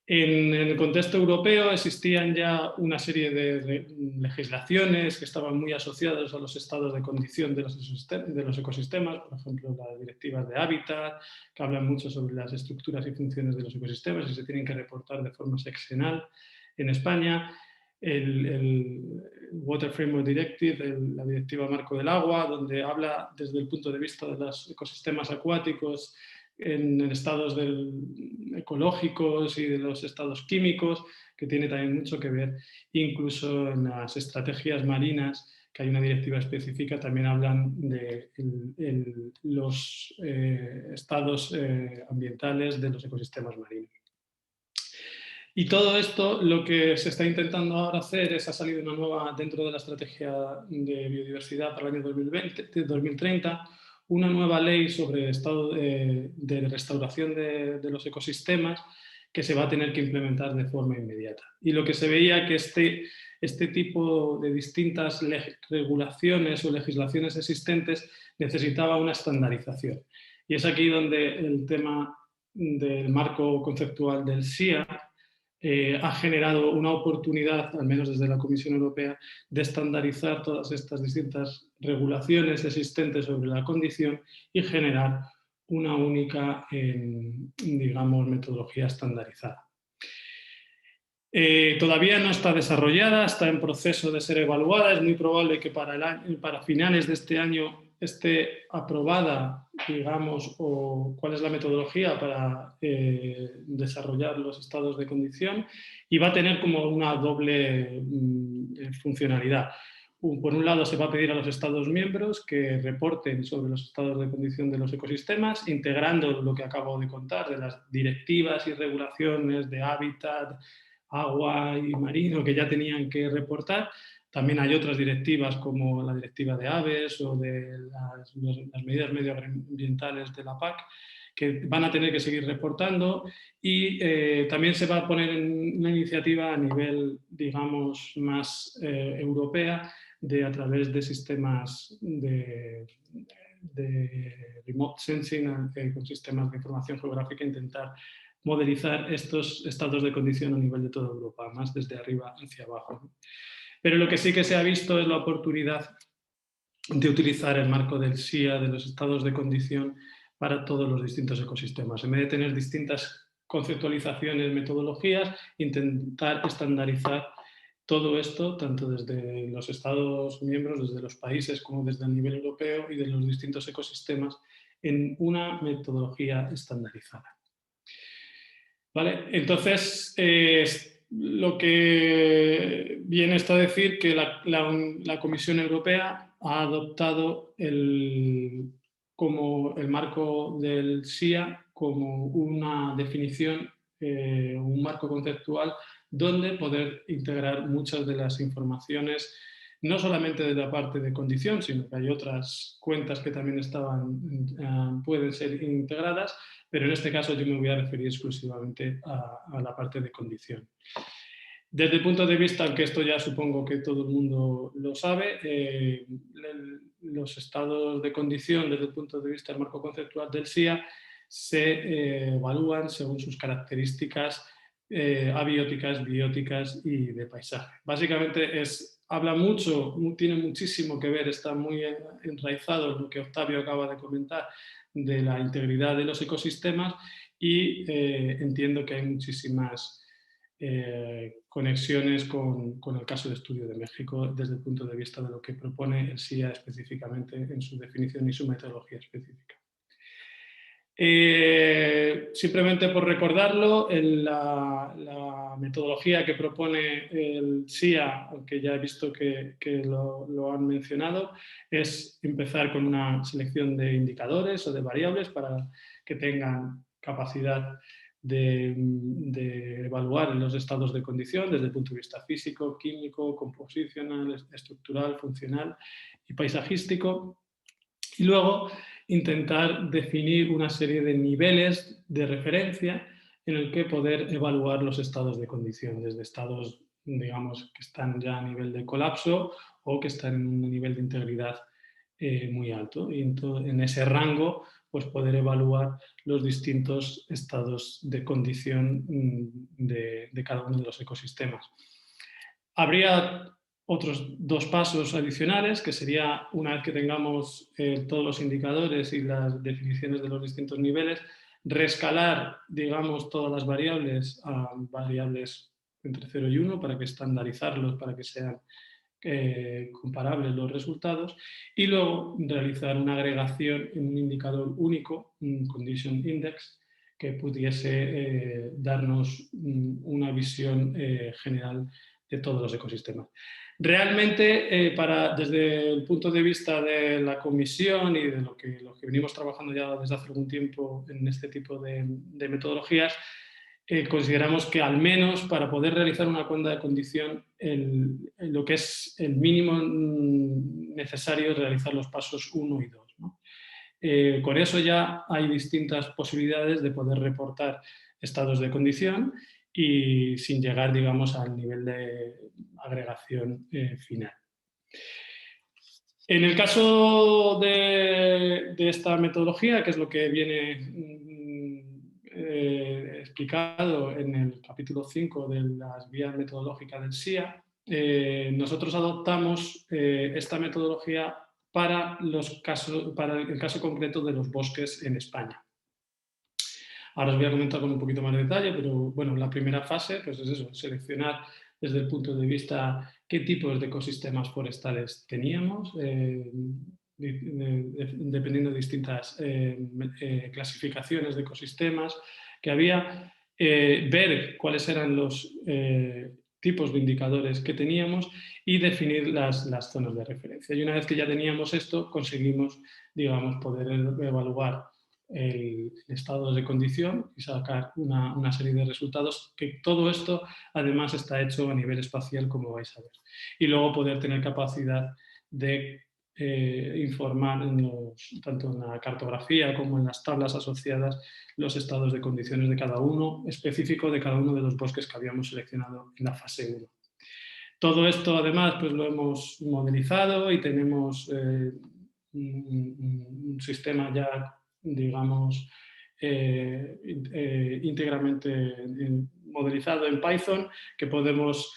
En el contexto europeo existían ya una serie de legislaciones que estaban muy asociadas a los estados de condición de los ecosistemas, por ejemplo, las directivas de hábitat, que hablan mucho sobre las estructuras y funciones de los ecosistemas y se tienen que reportar de forma sexenal. En España, el Water Framework Directive, la Directiva Marco del Agua, donde habla desde el punto de vista de los ecosistemas acuáticos, en estados ecológicos y de los estados químicos, que tiene también mucho que ver. Incluso en las estrategias marinas, que hay una directiva específica, también hablan de los estados ambientales de los ecosistemas marinos. Y todo esto, lo que se está intentando ahora hacer es, ha salido una nueva, dentro de la estrategia de biodiversidad para el año 2030, una nueva ley sobre el estado de restauración de los ecosistemas que se va a tener que implementar de forma inmediata. Y lo que se veía que este tipo de distintas regulaciones o legislaciones existentes necesitaba una estandarización. Y es aquí donde el tema del marco conceptual del SIA ha generado una oportunidad, al menos desde la Comisión Europea, de estandarizar todas estas distintas regulaciones existentes sobre la condición y generar una única, digamos, metodología estandarizada. Todavía no está desarrollada, está en proceso de ser evaluada. Es muy probable que para finales de este año esté aprobada, digamos, o cuál es la metodología para desarrollar los estados de condición, y va a tener como una doble funcionalidad. Por un lado, se va a pedir a los Estados miembros que reporten sobre los estados de condición de los ecosistemas, integrando lo que acabo de contar de las directivas y regulaciones de hábitat, agua y marino que ya tenían que reportar. También hay otras directivas como la directiva de aves o de las medidas medioambientales de la PAC que van a tener que seguir reportando, y también se va a poner en una iniciativa a nivel, digamos, más europea, a través de sistemas de remote sensing, con sistemas de información geográfica, intentar modelizar estos estados de condición a nivel de toda Europa, más desde arriba hacia abajo. Pero lo que sí que se ha visto es la oportunidad de utilizar el marco del SIA, de los estados de condición, para todos los distintos ecosistemas. En vez de tener distintas conceptualizaciones, metodologías, intentar estandarizar todo esto, tanto desde los Estados miembros, desde los países, como desde el nivel europeo y de los distintos ecosistemas, en una metodología estandarizada. ¿Vale? Entonces, lo que viene esto a decir que la Comisión Europea ha adoptado como el marco del SIA como una definición, un marco conceptual donde poder integrar muchas de las informaciones, no solamente de la parte de condición, sino que hay otras cuentas que también pueden ser integradas, pero en este caso yo me voy a referir exclusivamente a la parte de condición. Desde el punto de vista, aunque esto ya supongo que todo el mundo lo sabe, los estados de condición desde el punto de vista del marco conceptual del SIA se evalúan según sus características abióticas, bióticas y de paisaje. Básicamente habla mucho, tiene muchísimo que ver, está muy enraizado en lo que Octavio acaba de comentar de la integridad de los ecosistemas, y entiendo que hay muchísimas conexiones con el caso de estudio de México desde el punto de vista de lo que propone el SIA específicamente en su definición y su metodología específica. Simplemente por recordarlo, la metodología que propone el SIA, aunque ya he visto que lo han mencionado, es empezar con una selección de indicadores o de variables para que tengan capacidad de evaluar los estados de condición desde el punto de vista físico, químico, composicional, estructural, funcional y paisajístico. Y luego intentar definir una serie de niveles de referencia en el que poder evaluar los estados de condición, desde estados, digamos, que están ya a nivel de colapso o que están en un nivel de integridad muy alto. Y en ese rango, pues poder evaluar los distintos estados de condición de cada uno de los ecosistemas. Habría otros dos pasos adicionales, que sería, una vez que tengamos todos los indicadores y las definiciones de los distintos niveles, reescalar, digamos, todas las variables a variables entre 0 y 1 para que estandarizarlos, para que sean comparables los resultados, y luego realizar una agregación en un indicador único, un condition index, que pudiese darnos una visión general de todos los ecosistemas. Realmente, desde el punto de vista de la comisión y de lo que venimos trabajando ya desde hace algún tiempo en este tipo de metodologías, consideramos que al menos para poder realizar una cuenta de condición, lo que es el mínimo necesario es realizar los pasos 1 y 2, ¿no? Con eso ya hay distintas posibilidades de poder reportar estados de condición y sin llegar, digamos, al nivel de agregación final. En el caso de esta metodología, que es lo que viene explicado en el capítulo 5 de las guías metodológicas del SIA, nosotros adoptamos esta metodología para el caso concreto de los bosques en España. Ahora os voy a comentar con un poquito más de detalle, pero bueno, la primera fase pues es eso, seleccionar desde el punto de vista qué tipos de ecosistemas forestales teníamos, dependiendo de distintas clasificaciones de ecosistemas que había, ver cuáles eran los tipos de indicadores que teníamos y definir las zonas de referencia. Y una vez que ya teníamos esto, conseguimos, digamos, poder evaluar el estado de condición y sacar una serie de resultados, que todo esto además está hecho a nivel espacial, como vais a ver. Y luego poder tener capacidad de informar tanto en la cartografía como en las tablas asociadas los estados de condiciones de cada uno, específico de cada uno de los bosques que habíamos seleccionado en la fase 1. Todo esto además pues lo hemos modelizado y tenemos un sistema ya, digamos, íntegramente modelizado en Python, que podemos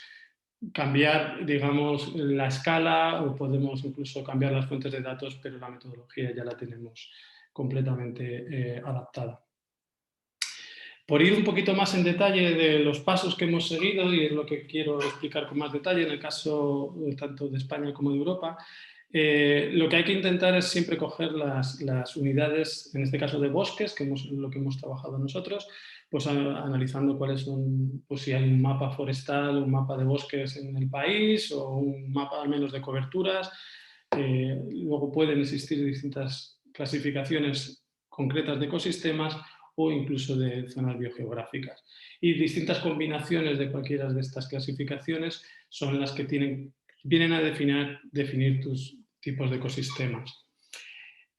cambiar, digamos, la escala o podemos incluso cambiar las fuentes de datos, pero la metodología ya la tenemos completamente adaptada. Por ir un poquito más en detalle de los pasos que hemos seguido, y es lo que quiero explicar con más detalle en el caso tanto de España como de Europa, lo que hay que intentar es siempre coger las unidades, en este caso de bosques, que lo que hemos trabajado nosotros, pues analizando cuáles son, pues si hay un mapa forestal, un mapa de bosques en el país o un mapa al menos de coberturas. Luego pueden existir distintas clasificaciones concretas de ecosistemas o incluso de zonas biogeográficas. Y distintas combinaciones de cualquiera de estas clasificaciones son las que vienen a definir tus tipos de ecosistemas.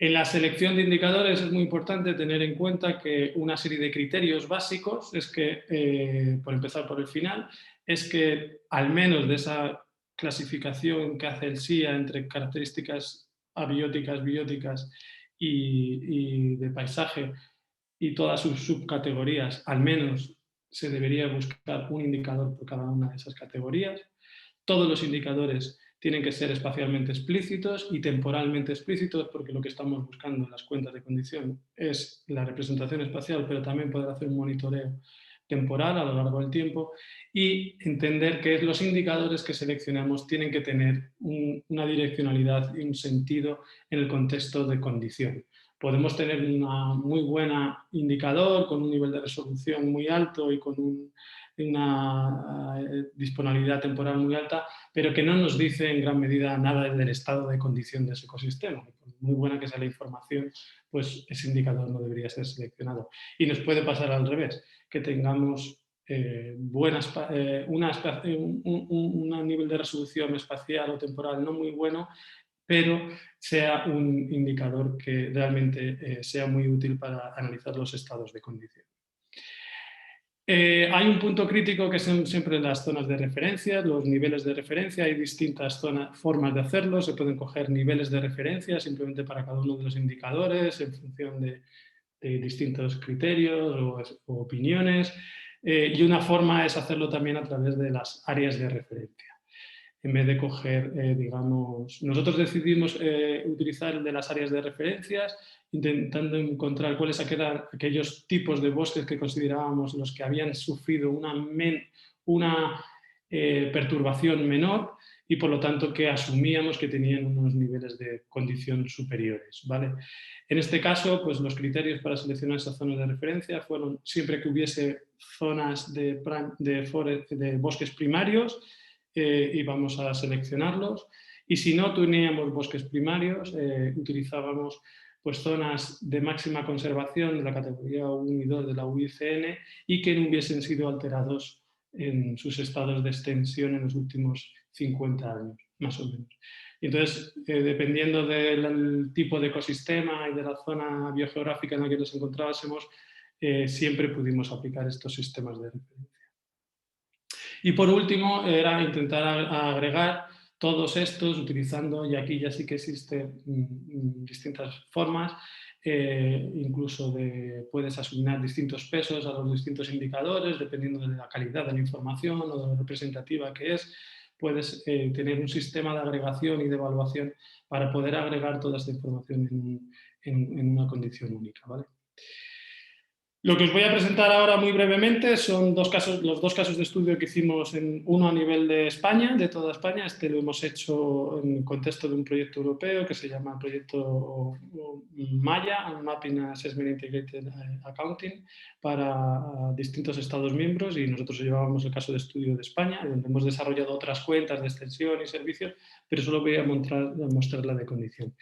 En la selección de indicadores es muy importante tener en cuenta que una serie de criterios básicos es que, por empezar por el final, es que al menos de esa clasificación que hace el SIA entre características abióticas, bióticas y de paisaje y todas sus subcategorías, al menos se debería buscar un indicador por cada una de esas categorías. Todos los indicadores tienen que ser espacialmente explícitos y temporalmente explícitos, porque lo que estamos buscando en las cuentas de condición es la representación espacial, pero también poder hacer un monitoreo temporal a lo largo del tiempo y entender que los indicadores que seleccionamos tienen que tener una direccionalidad y un sentido en el contexto de condición. Podemos tener una muy buena indicador con un nivel de resolución muy alto y con una disponibilidad temporal muy alta, pero que no nos dice en gran medida nada del estado de condición de ese ecosistema. Por muy buena que sea la información, pues ese indicador no debería ser seleccionado. Y nos puede pasar al revés, que tengamos un nivel de resolución espacial o temporal no muy bueno, pero sea un indicador que realmente sea muy útil para analizar los estados de condición. Hay un punto crítico que son siempre las zonas de referencia, los niveles de referencia. Hay distintas formas de hacerlo. Se pueden coger niveles de referencia simplemente para cada uno de los indicadores en función de distintos criterios o opiniones. Y una forma es hacerlo también a través de las áreas de referencia. En vez de coger, digamos, nosotros decidimos utilizar el de las áreas de referencias, intentando encontrar cuáles eran aquellos tipos de bosques que considerábamos los que habían sufrido una perturbación menor y por lo tanto que asumíamos que tenían unos niveles de condición superiores, ¿vale? En este caso, pues los criterios para seleccionar esas zonas de referencia fueron siempre que hubiese zonas de bosques primarios, íbamos a seleccionarlos, y si no teníamos bosques primarios, utilizábamos pues, zonas de máxima conservación de la categoría 1 y 2 de la UICN y que no hubiesen sido alterados en sus estados de extensión en los últimos 50 años, más o menos. Entonces, dependiendo del tipo de ecosistema y de la zona biogeográfica en la que nos encontrásemos, siempre pudimos aplicar estos sistemas de referencia. Y por último, era intentar agregar todos estos utilizando, y aquí ya sí que existen distintas formas, incluso puedes asignar distintos pesos a los distintos indicadores, dependiendo de la calidad de la información o de lo representativa que es. Puedes tener un sistema de agregación y de evaluación para poder agregar toda esta información en una condición única, ¿vale? Lo que os voy a presentar ahora muy brevemente son los dos casos de estudio que hicimos, uno a nivel de España, de toda España. Este lo hemos hecho en el contexto de un proyecto europeo que se llama Proyecto Maya, Mapping Assessment Integrated Accounting, para distintos Estados miembros, y nosotros llevábamos el caso de estudio de España, donde hemos desarrollado otras cuentas de extensión y servicios, pero solo voy a mostrar la de condición.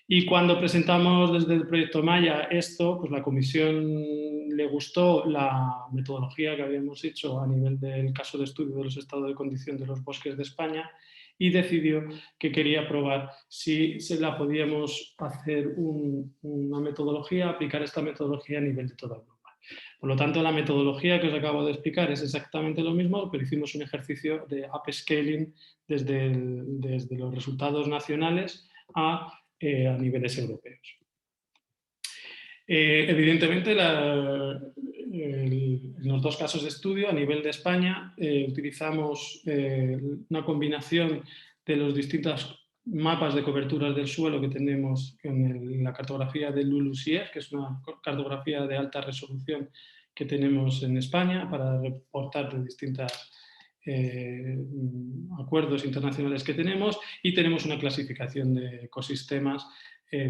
Y cuando presentamos desde el proyecto Maya esto, pues la comisión le gustó la metodología que habíamos hecho a nivel del caso de estudio de los estados de condición de los bosques de España y decidió que quería probar si se la podíamos hacer una metodología, aplicar esta metodología a nivel de toda Europa. Por lo tanto, la metodología que os acabo de explicar es exactamente lo mismo, pero hicimos un ejercicio de upscaling desde los resultados nacionales a niveles europeos. Evidentemente, en los dos casos de estudio, a nivel de España, utilizamos una combinación de los distintos mapas de coberturas del suelo que tenemos en la cartografía de LULUCF, que es una cartografía de alta resolución que tenemos en España para reportar de distintos acuerdos internacionales que tenemos, y tenemos una clasificación de ecosistemas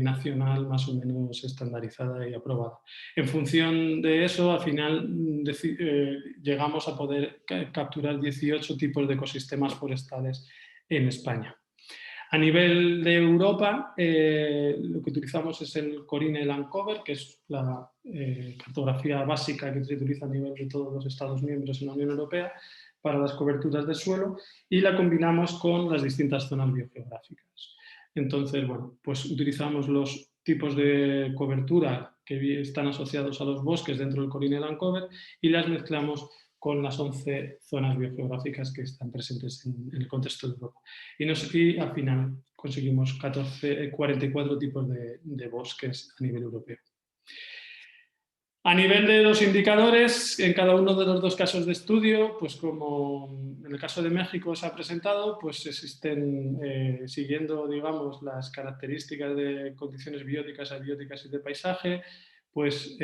nacional más o menos estandarizada y aprobada. En función de eso, al final llegamos a poder capturar 18 tipos de ecosistemas forestales en España. A nivel de Europa, lo que utilizamos es el Corine Land Cover, que es la cartografía básica que se utiliza a nivel de todos los Estados miembros en la Unión Europea para las coberturas de suelo, y la combinamos con las distintas zonas biogeográficas. Entonces, bueno, pues utilizamos los tipos de cobertura que están asociados a los bosques dentro del Corine Land Cover y las mezclamos con las 11 zonas biogeográficas que están presentes en el contexto de Europa. Y al final conseguimos 44 tipos de bosques a nivel europeo. A nivel de los indicadores, en cada uno de los dos casos de estudio, pues como en el caso de México se ha presentado, pues existen, siguiendo, digamos, las características de condiciones bióticas, abióticas y de paisaje, pues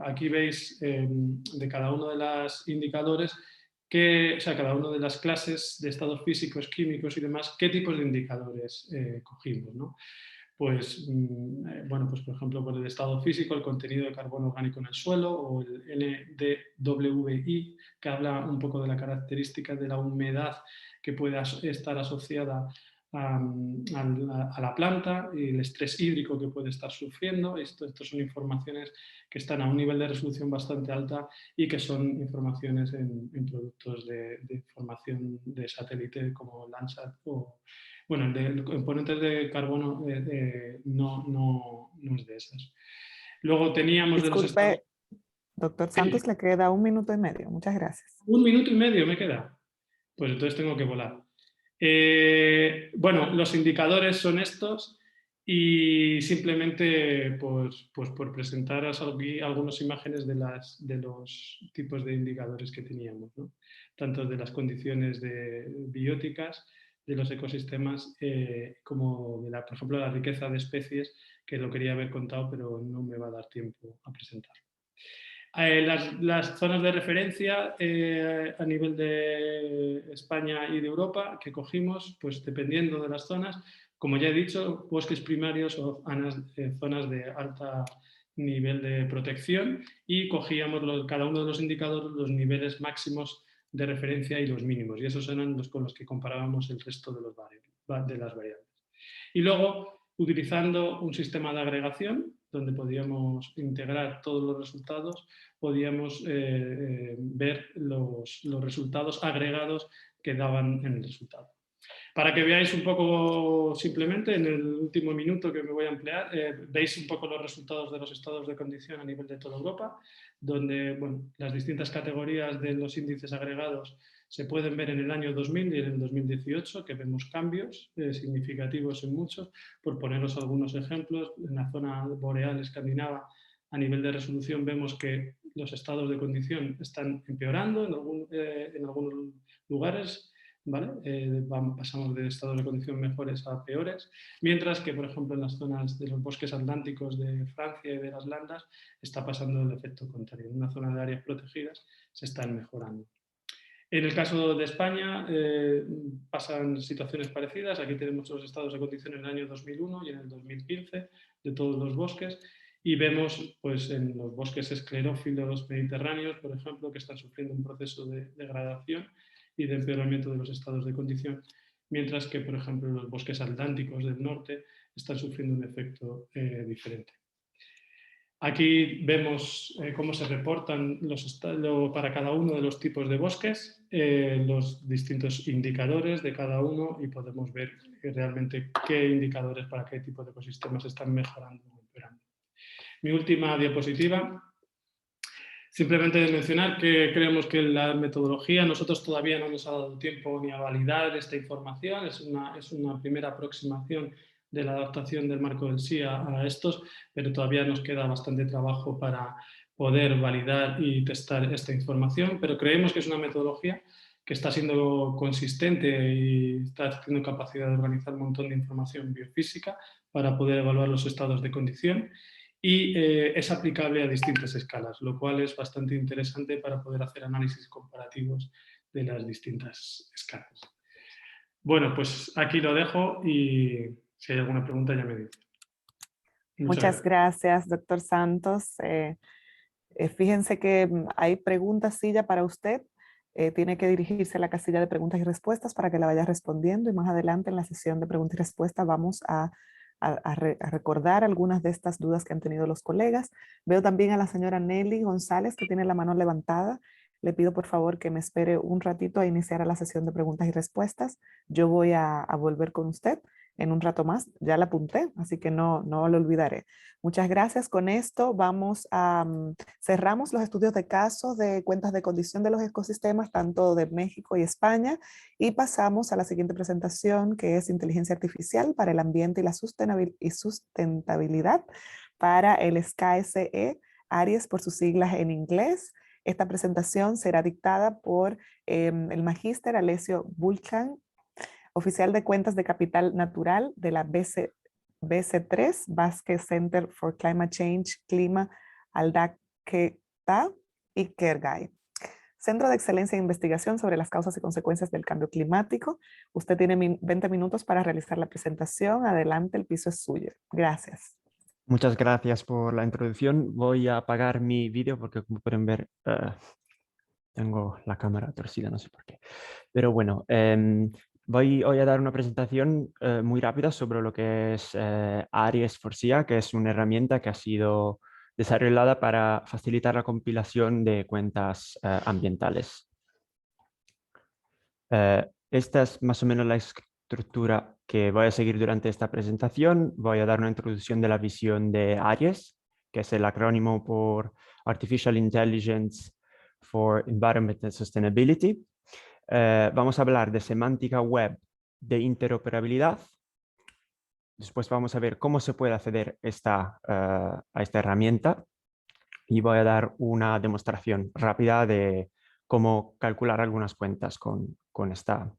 aquí veis de cada uno de los indicadores, cada una de las clases de estados físicos, químicos y demás, qué tipos de indicadores cogimos, ¿no? Pues, bueno, pues por ejemplo, por el estado físico, el contenido de carbono orgánico en el suelo, o el NDWI, que habla un poco de la característica de la humedad que pueda estar asociada a la planta y el estrés hídrico que puede estar sufriendo. Estas son informaciones que están a un nivel de resolución bastante alta y que son informaciones en productos de información de satélite como Landsat o... Bueno, el de componentes de carbono no es de esas. Luego teníamos de los estados... Disculpe, doctor Santos, le queda 1 minuto y medio. Muchas gracias. 1 minuto y medio me queda. Pues entonces tengo que volar. Bueno, los indicadores son estos y simplemente pues por presentaros aquí algunas imágenes de los tipos de indicadores que teníamos, ¿no? Tanto de las condiciones bióticas, de los ecosistemas, como de por ejemplo, la riqueza de especies, que lo quería haber contado, pero no me va a dar tiempo a presentarlo. Las zonas de referencia a nivel de España y de Europa que cogimos, pues dependiendo de las zonas, como ya he dicho, bosques primarios o zonas de alto nivel de protección, y cogíamos cada uno de los indicadores, los niveles máximos de referencia y los mínimos, y esos eran los con los que comparábamos el resto de las variables. Y luego, utilizando un sistema de agregación, donde podíamos integrar todos los resultados, podíamos ver los resultados agregados que daban en el resultado. Para que veáis un poco, simplemente, en el último minuto que me voy a emplear, veis un poco los resultados de los estados de condición a nivel de toda Europa, donde bueno, las distintas categorías de los índices agregados se pueden ver en el año 2000 y en el 2018, que vemos cambios significativos en muchos. Por poneros algunos ejemplos, en la zona boreal escandinava, a nivel de resolución, vemos que los estados de condición están empeorando en algunos lugares, ¿vale? Pasamos de estados de condición mejores a peores, mientras que, por ejemplo, en las zonas de los bosques atlánticos de Francia y de las Landas está pasando el efecto contrario. En una zona de áreas protegidas se están mejorando. En el caso de España pasan situaciones parecidas. Aquí tenemos los estados de condición en el año 2001 y en el 2015 de todos los bosques, y vemos pues, en los bosques esclerófilos mediterráneos, por ejemplo, que están sufriendo un proceso de degradación y de empeoramiento de los estados de condición, mientras que, por ejemplo, los bosques atlánticos del norte están sufriendo un efecto diferente. Aquí vemos cómo se reportan para cada uno de los tipos de bosques, los distintos indicadores de cada uno y podemos ver realmente qué indicadores para qué tipo de ecosistemas están mejorando o empeorando. Mi última diapositiva. Simplemente de mencionar que creemos que la metodología, nosotros todavía no nos ha dado tiempo ni a validar esta información, es una primera aproximación de la adaptación del marco del SIA a estos, pero todavía nos queda bastante trabajo para poder validar y testar esta información, pero creemos que es una metodología que está siendo consistente y está teniendo capacidad de organizar un montón de información biofísica para poder evaluar los estados de condición y es aplicable a distintas escalas, lo cual es bastante interesante para poder hacer análisis comparativos de las distintas escalas. Bueno, pues aquí lo dejo y si hay alguna pregunta ya me dice. Muchas gracias, doctor Santos. Fíjense que hay preguntas ya para usted. Tiene que dirigirse a la casilla de preguntas y respuestas para que la vaya respondiendo y más adelante en la sesión de preguntas y respuestas vamos a recordar algunas de estas dudas que han tenido los colegas. Veo también a la señora Nelly González que tiene la mano levantada. Le pido por favor que me espere un ratito a iniciar la sesión de preguntas y respuestas. Yo voy a volver con usted en un rato más. Ya la apunté, así que no lo olvidaré. Muchas gracias. Con esto vamos a cerramos los estudios de casos de cuentas de condición de los ecosistemas, tanto de México y España, y pasamos a la siguiente presentación, que es inteligencia artificial para el ambiente y la sustentabilidad para el SKSE, ARIES por sus siglas en inglés. Esta presentación será dictada por el magíster Alessio Bulchan, oficial de cuentas de capital natural de la BC3, Basque Center for Climate Change, Clima, Aldaqueta y Kergay. Centro de Excelencia en Investigación sobre las causas y consecuencias del cambio climático. Usted tiene 20 minutos para realizar la presentación. Adelante, el piso es suyo. Gracias. Muchas gracias por la introducción. Voy a apagar mi vídeo porque, como pueden ver, tengo la cámara torcida, no sé por qué. Pero bueno, voy a dar una presentación muy rápida sobre lo que es ARIES for SIA, que es una herramienta que ha sido desarrollada para facilitar la compilación de cuentas ambientales. Esta es más o menos la estructura que voy a seguir durante esta presentación. Voy a dar una introducción de la visión de ARIES, que es el acrónimo por Artificial Intelligence for Environmental Sustainability. Vamos a hablar de semántica web de interoperabilidad. Después vamos a ver cómo se puede acceder a esta herramienta. Y voy a dar una demostración rápida de cómo calcular algunas cuentas con esta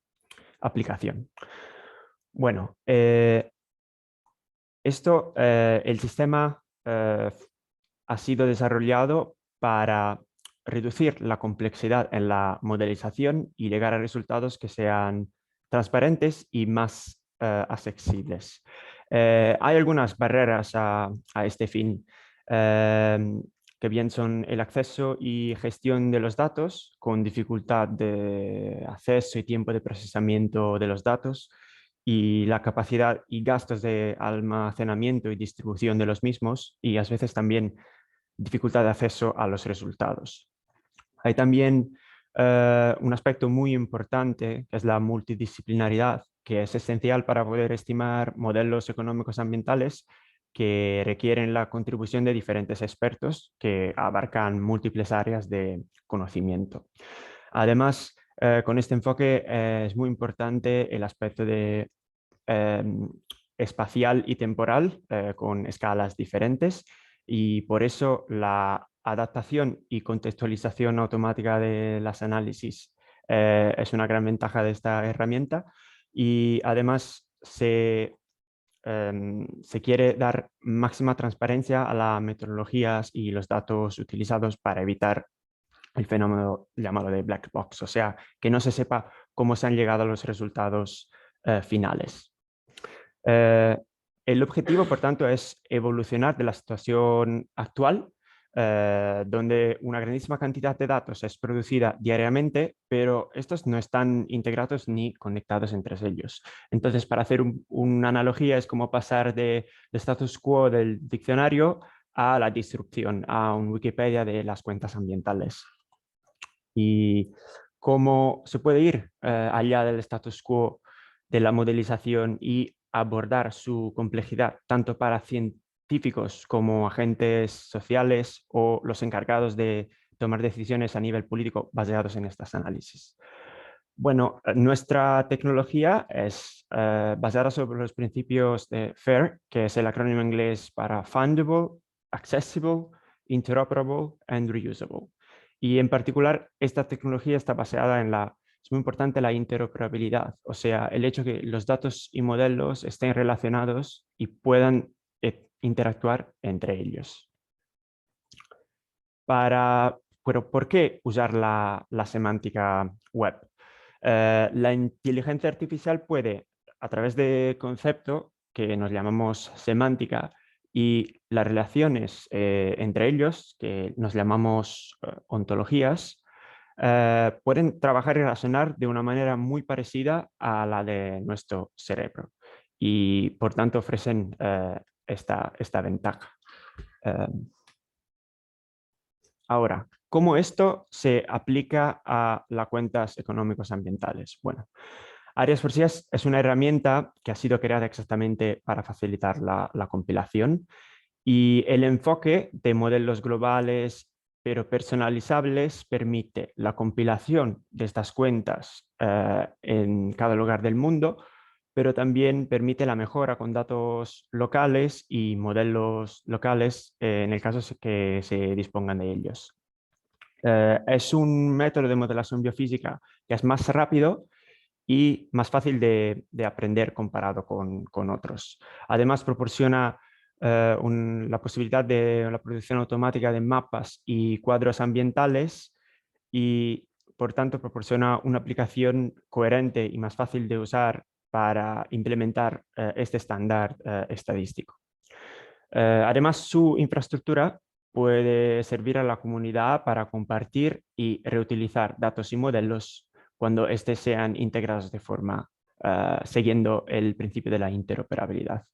aplicación. Bueno, el sistema ha sido desarrollado para reducir la complejidad en la modelización y llegar a resultados que sean transparentes y más accesibles. Hay algunas barreras a este fin, que bien son el acceso y gestión de los datos, con dificultad de acceso y tiempo de procesamiento de los datos, y la capacidad y gastos de almacenamiento y distribución de los mismos, y a veces también dificultad de acceso a los resultados. Hay también un aspecto muy importante, que es la multidisciplinaridad, que es esencial para poder estimar modelos económicos ambientales que requieren la contribución de diferentes expertos que abarcan múltiples áreas de conocimiento. Además, con este enfoque es muy importante el aspecto de espacial y temporal con escalas diferentes, y por eso la adaptación y contextualización automática de los análisis es una gran ventaja de esta herramienta, y además se quiere dar máxima transparencia a las metodologías y los datos utilizados para evitar el fenómeno llamado de black box, o sea, que no se sepa cómo se han llegado a los resultados finales. El objetivo, por tanto, es evolucionar de la situación actual, donde una grandísima cantidad de datos es producida diariamente, pero estos no están integrados ni conectados entre ellos. Entonces, para hacer una analogía, es como pasar del status quo del diccionario a la disrupción, a un Wikipedia de las cuentas ambientales. Y cómo se puede ir allá del status quo de la modelización y abordar su complejidad, tanto para científicos como agentes sociales o los encargados de tomar decisiones a nivel político basados en estos análisis. Bueno, nuestra tecnología es basada sobre los principios de FAIR, que es el acrónimo inglés para Fundable, Accessible, Interoperable and Reusable. Y en particular, esta tecnología está basada en es muy importante la interoperabilidad, o sea, el hecho que los datos y modelos estén relacionados y puedan interactuar entre ellos. Pero ¿por qué usar la semántica web? La inteligencia artificial puede, a través de concepto que nos llamamos semántica y las relaciones entre ellos, que nos llamamos ontologías, pueden trabajar y razonar de una manera muy parecida a la de nuestro cerebro y por tanto ofrecen esta ventaja. Ahora, ¿cómo esto se aplica a las cuentas económicos ambientales? Bueno, Arias4cs es una herramienta que ha sido creada exactamente para facilitar la compilación y el enfoque de modelos globales pero personalizables permite la compilación de estas cuentas en cada lugar del mundo, pero también permite la mejora con datos locales y modelos locales en el caso que se dispongan de ellos. Es un método de modelación biofísica que es más rápido y más fácil de aprender comparado con otros. Además, proporciona la posibilidad de la producción automática de mapas y cuadros ambientales y, por tanto, proporciona una aplicación coherente y más fácil de usar para implementar este estándar estadístico. Además, su infraestructura puede servir a la comunidad para compartir y reutilizar datos y modelos cuando estos sean integrados de forma siguiendo el principio de la interoperabilidad.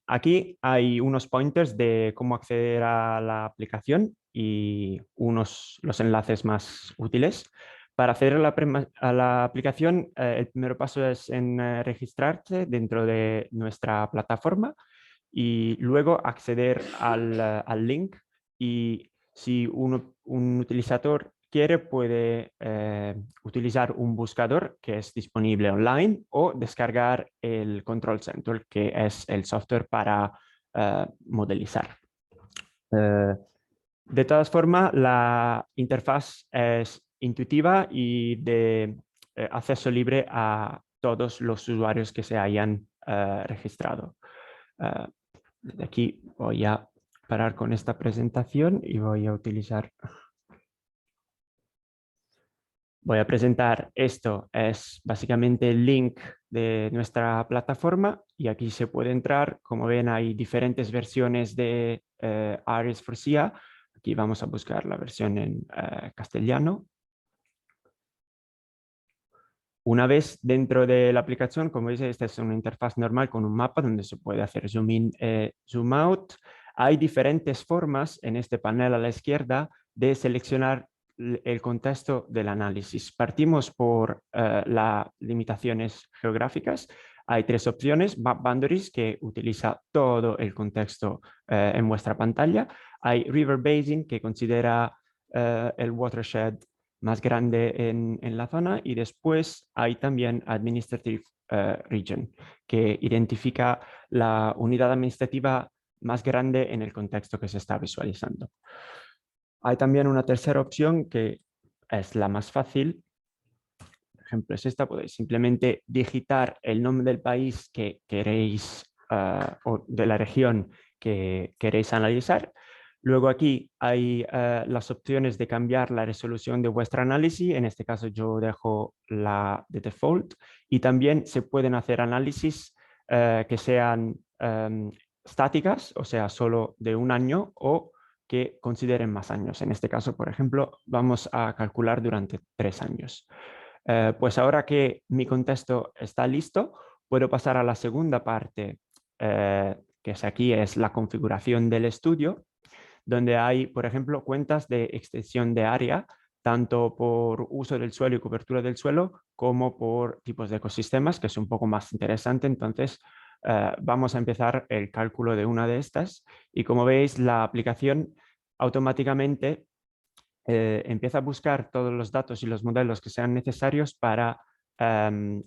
Aquí hay unos pointers de cómo acceder a la aplicación y los enlaces más útiles. Para acceder a la aplicación, el primer paso es registrarse dentro de nuestra plataforma y luego acceder al link. Y si un utilizador quiere, puede utilizar un buscador que es disponible online o descargar el Control Center, que es el software para modelizar. De todas formas, la interfaz es intuitiva y de acceso libre a todos los usuarios que se hayan registrado. Desde aquí voy a parar con esta presentación y voy a presentar esto. Es básicamente el link de nuestra plataforma y aquí se puede entrar. Como ven, hay diferentes versiones de Arias4cs. Aquí vamos a buscar la versión en castellano. Una vez dentro de la aplicación, como veis, esta es una interfaz normal con un mapa donde se puede hacer zoom in, zoom out. Hay diferentes formas en este panel a la izquierda de seleccionar el contexto del análisis. Partimos por las limitaciones geográficas. Hay tres opciones: Map Boundaries, que utiliza todo el contexto en vuestra pantalla. Hay River Basin, que considera el watershed más grande en la zona, y después hay también Administrative Region, que identifica la unidad administrativa más grande en el contexto que se está visualizando. Hay también una tercera opción que es la más fácil. Por ejemplo, es esta: podéis simplemente digitar el nombre del país que queréis o de la región que queréis analizar. Luego aquí hay las opciones de cambiar la resolución de vuestro análisis. En este caso yo dejo la de default. Y también se pueden hacer análisis que sean estáticas, o sea, solo de un año, o que consideren más años. En este caso, por ejemplo, vamos a calcular durante 3 años. Pues ahora que mi contexto está listo, puedo pasar a la segunda parte que es aquí, es la configuración del estudio, donde hay, por ejemplo, cuentas de extensión de área, tanto por uso del suelo y cobertura del suelo, como por tipos de ecosistemas, que es un poco más interesante. Entonces, vamos a empezar el cálculo de una de estas. Y como veis, la aplicación automáticamente empieza a buscar todos los datos y los modelos que sean necesarios para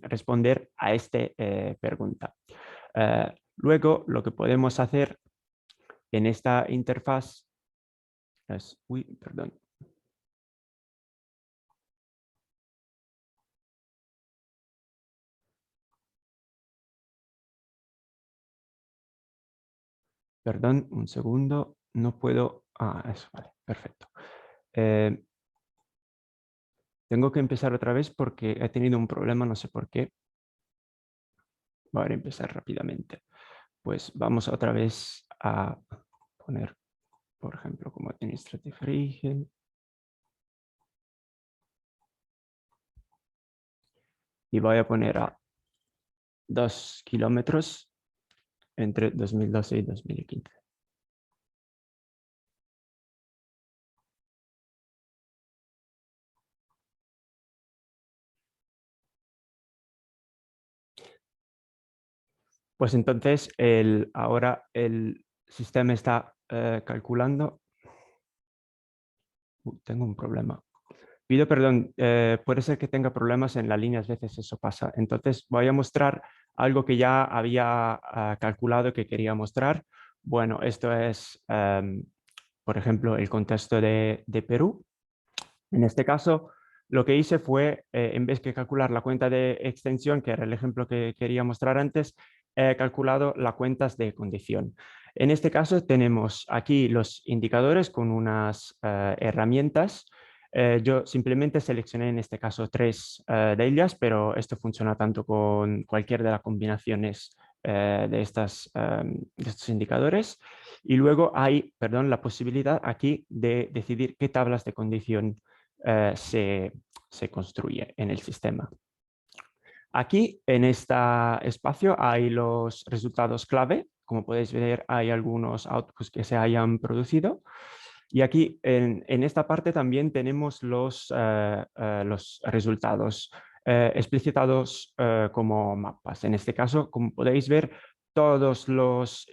responder a esta pregunta. Luego, lo que podemos hacer en esta interfaz es... Uy, perdón. Perdón, un segundo. No puedo... Ah, eso, vale, perfecto. Tengo que empezar otra vez porque he tenido un problema, no sé por qué. Voy a empezar rápidamente. Pues vamos otra vez a poner, por ejemplo, como administrative region. Y voy a poner a 2 kilómetros entre 2012 y 2015. Pues entonces ahora el sistema está calculando. Tengo un problema. Pido perdón, puede ser que tenga problemas en la línea, a veces eso pasa. Entonces voy a mostrar algo que ya había calculado que quería mostrar. Bueno, esto es, por ejemplo, el contexto de Perú. En este caso, lo que hice fue, en vez de calcular la cuenta de extensión, que era el ejemplo que quería mostrar antes, he calculado las cuentas de condición. En este caso tenemos aquí los indicadores con unas herramientas. Yo simplemente seleccioné en este caso 3 de ellas, pero esto funciona tanto con cualquier de las combinaciones de estos indicadores. Y luego hay, perdón, la posibilidad aquí de decidir qué tablas de condición se construye en el sistema. Aquí en este espacio hay los resultados clave. Como podéis ver, hay algunos outputs que se hayan producido. Y aquí en esta parte también tenemos los resultados explicitados como mapas. En este caso, como podéis ver, todos los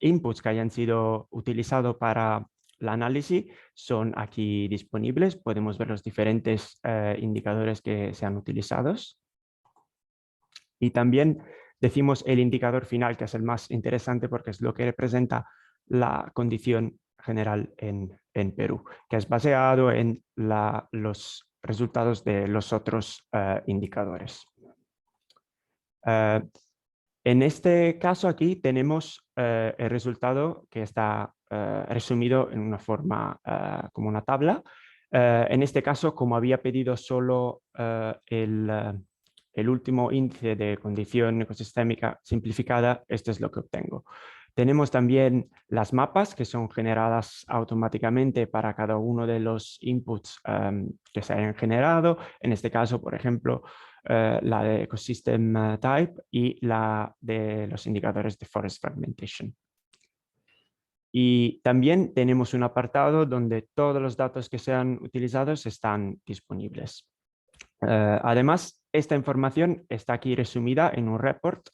inputs que hayan sido utilizados para el análisis son aquí disponibles. Podemos ver los diferentes indicadores que se han utilizado. Y también decimos el indicador final, que es el más interesante porque es lo que representa la condición general en Perú, que es baseado en los resultados de los otros indicadores. En este caso aquí tenemos el resultado que está resumido en una forma como una tabla. En este caso, como había pedido solo el último índice de condición ecosistémica simplificada, esto es lo que obtengo. Tenemos también las mapas que son generadas automáticamente para cada uno de los inputs que se hayan generado. En este caso, por ejemplo, la de Ecosystem Type y la de los indicadores de Forest Fragmentation. Y también tenemos un apartado donde todos los datos que sean utilizados están disponibles. Además, esta información está aquí resumida en un report,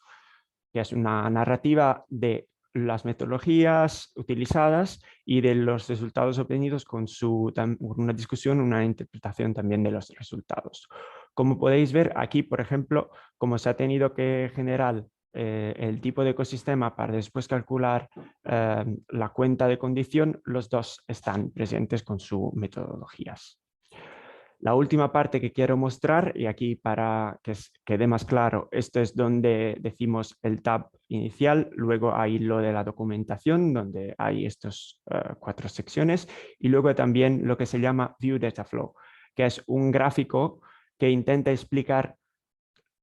que es una narrativa de las metodologías utilizadas y de los resultados obtenidos con una discusión, una interpretación también de los resultados. Como podéis ver aquí, por ejemplo, como se ha tenido que generar el tipo de ecosistema para después calcular la cuenta de condición, los dos están presentes con sus metodologías. La última parte que quiero mostrar, y aquí para que quede más claro, esto es donde decimos el tab inicial, luego hay lo de la documentación, donde hay estas 4 secciones, y luego también lo que se llama View Data Flow, que es un gráfico que intenta explicar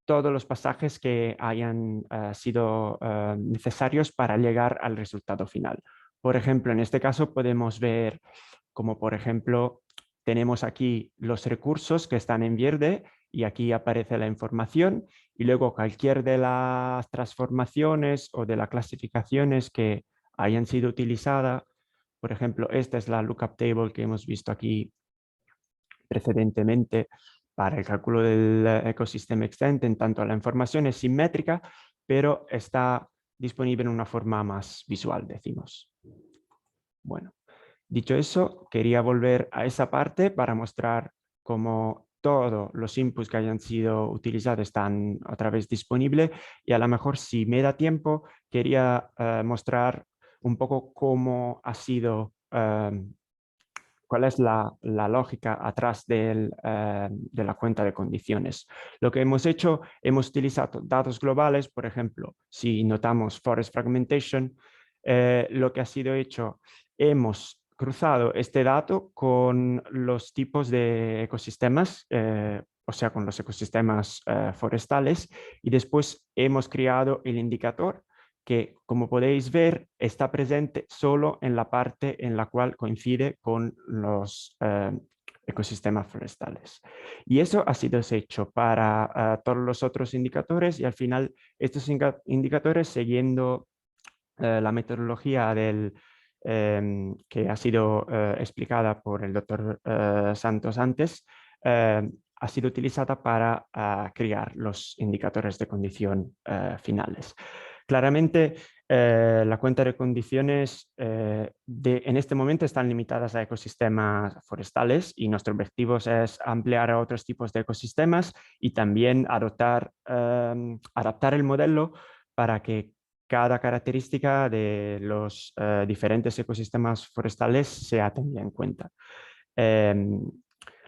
todos los pasajes que hayan sido necesarios para llegar al resultado final. Por ejemplo, en este caso podemos ver como, por ejemplo, tenemos aquí los recursos que están en verde y aquí aparece la información y luego cualquier de las transformaciones o de las clasificaciones que hayan sido utilizadas. Por ejemplo, esta es la lookup table que hemos visto aquí precedentemente para el cálculo del ecosistema extent. En tanto, la información es simétrica, pero está disponible en una forma más visual, decimos. Bueno, dicho eso, quería volver a esa parte para mostrar cómo todos los inputs que hayan sido utilizados están otra vez disponibles, y a lo mejor, si me da tiempo, quería mostrar un poco cómo ha sido, cuál es la lógica atrás de la cuenta de condiciones. Lo que hemos hecho, hemos utilizado datos globales. Por ejemplo, si notamos forest fragmentation, lo que ha sido hecho, hemos cruzado este dato con los tipos de ecosistemas, o sea, con los ecosistemas forestales, y después hemos creado el indicador que, como podéis ver, está presente solo en la parte en la cual coincide con los ecosistemas forestales. Y eso ha sido hecho para todos los otros indicadores, y al final estos indicadores, siguiendo la metodología que ha sido explicada por el doctor Santos antes, ha sido utilizada para crear los indicadores de condición finales. Claramente, la cuenta de condiciones en este momento están limitadas a ecosistemas forestales, y nuestro objetivo es ampliar a otros tipos de ecosistemas y también adaptar el modelo para que cada característica de los diferentes ecosistemas forestales sea tenida en cuenta.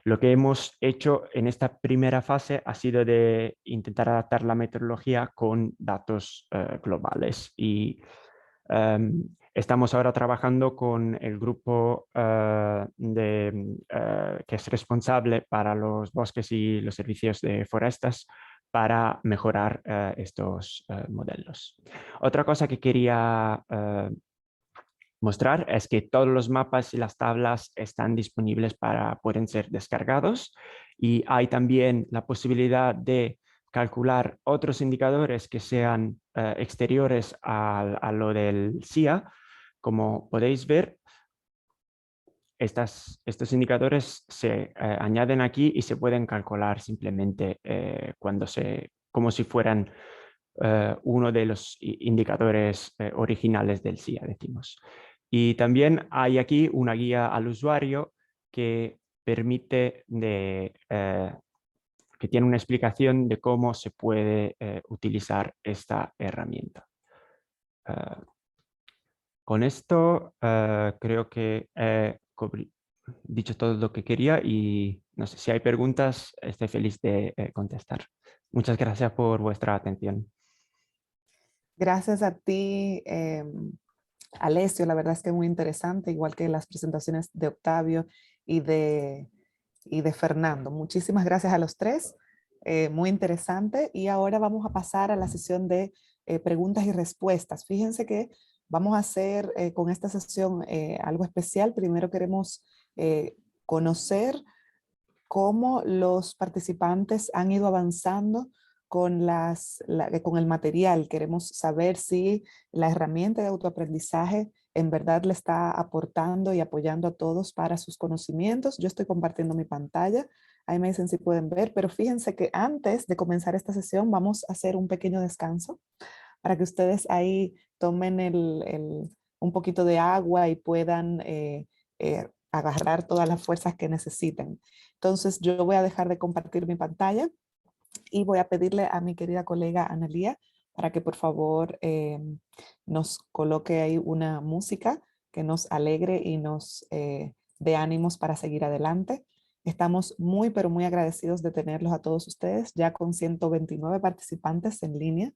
Lo que hemos hecho en esta primera fase ha sido de intentar adaptar la metodología con datos globales, y estamos ahora trabajando con el grupo que es responsable para los bosques y los servicios de forestas para mejorar estos modelos. Otra cosa que quería mostrar es que todos los mapas y las tablas están disponibles pueden ser descargados, y hay también la posibilidad de calcular otros indicadores que sean exteriores a lo del SIA. Como podéis ver, estos indicadores se añaden aquí y se pueden calcular simplemente como si fueran uno de los indicadores originales del SIA, decimos. Y también hay aquí una guía al usuario que permite que tiene una explicación de cómo se puede utilizar esta herramienta. Con esto creo que he dicho todo lo que quería, y no sé si hay preguntas, estoy feliz de contestar. Muchas gracias por vuestra atención. Gracias a ti, Alessio. La verdad es que es muy interesante, igual que las presentaciones de Octavio y de Fernando. Muchísimas gracias a los tres. Muy interesante. Y ahora vamos a pasar a la sesión de preguntas y respuestas. Fíjense que vamos a hacer con esta sesión algo especial. Primero queremos conocer cómo los participantes han ido avanzando con el material. Queremos saber si la herramienta de autoaprendizaje en verdad le está aportando y apoyando a todos para sus conocimientos. Yo estoy compartiendo mi pantalla. Ahí me dicen si pueden ver, pero fíjense que antes de comenzar esta sesión vamos a hacer un pequeño descanso para que ustedes ahí tomen un poquito de agua y puedan agarrar todas las fuerzas que necesiten. Entonces yo voy a dejar de compartir mi pantalla y voy a pedirle a mi querida colega Analía para que por favor nos coloque ahí una música que nos alegre y nos dé ánimos para seguir adelante. Estamos muy, pero muy agradecidos de tenerlos a todos ustedes, ya con 129 participantes en línea.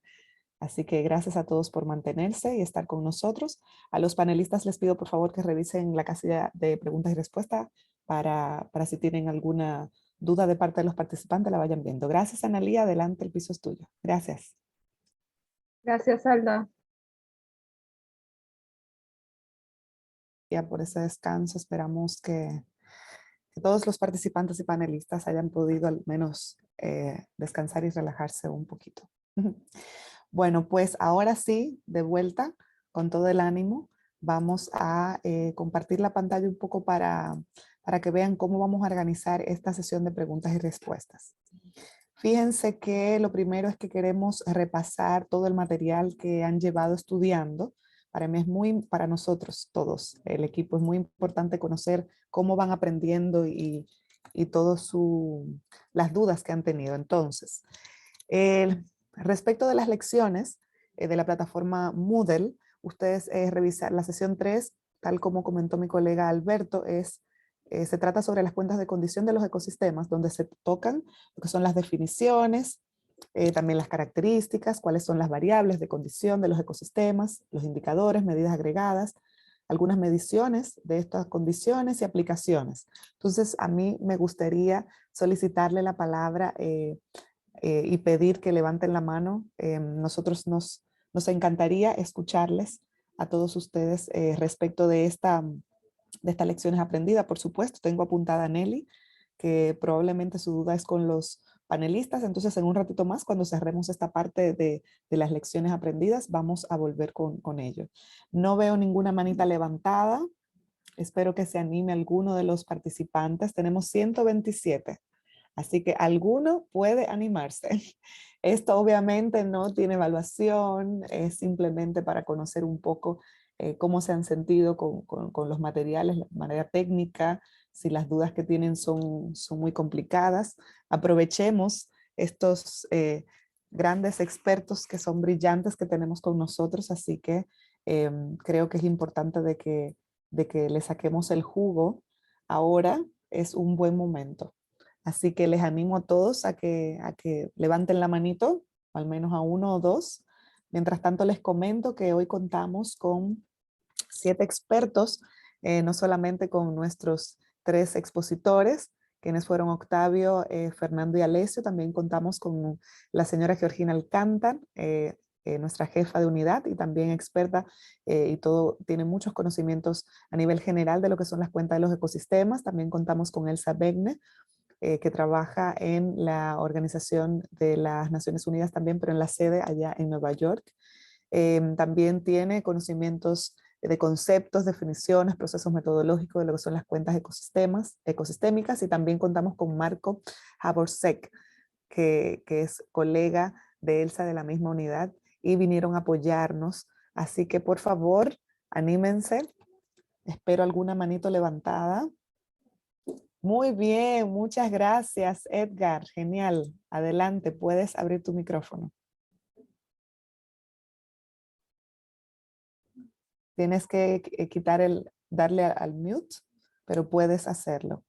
Así que gracias a todos por mantenerse y estar con nosotros. A los panelistas les pido por favor que revisen la casilla de preguntas y respuestas para si tienen alguna duda de parte de los participantes la vayan viendo. Gracias, Analía. Adelante, el piso es tuyo. Gracias. Gracias, Alda. Ya por ese descanso esperamos que que todos los participantes y panelistas hayan podido al menos descansar y relajarse un poquito. Bueno, pues ahora sí, de vuelta, con todo el ánimo, vamos a compartir la pantalla un poco para que vean cómo vamos a organizar esta sesión de preguntas y respuestas. Fíjense que lo primero es que queremos repasar todo el material que han llevado estudiando. Para mí para nosotros todos, el equipo, es muy importante conocer cómo van aprendiendo y todas las dudas que han tenido. Entonces, respecto de las lecciones de la plataforma Moodle, ustedes revisar la sesión 3, tal como comentó mi colega Alberto, se trata sobre las cuentas de condición de los ecosistemas, donde se tocan lo que son las definiciones, también las características, cuáles son las variables de condición de los ecosistemas, los indicadores, medidas agregadas, algunas mediciones de estas condiciones y aplicaciones. Entonces, a mí me gustaría solicitarle la palabra y pedir que levanten la mano. Nosotros nos encantaría escucharles a todos ustedes respecto de estas lecciones aprendidas. Por supuesto, tengo apuntada a Nelly, que probablemente su duda es con los panelistas. Entonces, en un ratito más, cuando cerremos esta parte de las lecciones aprendidas, vamos a volver con ello. No veo ninguna manita levantada. Espero que se anime alguno de los participantes. Tenemos 127. Así que alguno puede animarse. Esto obviamente no tiene evaluación, es simplemente para conocer un poco cómo se han sentido con los materiales, de manera técnica, si las dudas que tienen son muy complicadas. Aprovechemos estos grandes expertos que son brillantes que tenemos con nosotros, así que creo que es importante de que le saquemos el jugo. Ahora es un buen momento. Así que les animo a todos a que levanten la manito, al menos a uno o dos. Mientras tanto les comento que hoy contamos con 7 expertos, no solamente con nuestros 3 expositores, quienes fueron Octavio, Fernando y Alessio. También contamos con la señora Georgina Alcántar, nuestra jefa de unidad y también experta y tiene muchos conocimientos a nivel general de lo que son las cuentas de los ecosistemas. También contamos con Elsa Begne, que trabaja en la Organización de las Naciones Unidas también, pero en la sede allá en Nueva York. También tiene conocimientos de conceptos, definiciones, procesos metodológicos de lo que son las cuentas ecosistémicas, y también contamos con Marco Haborsek, que es colega de Elsa de la misma unidad y vinieron a apoyarnos. Así que por favor, anímense. Espero alguna manito levantada. Muy bien, muchas gracias, Edgar. Genial. Adelante, puedes abrir tu micrófono. Tienes que darle al mute, pero puedes hacerlo.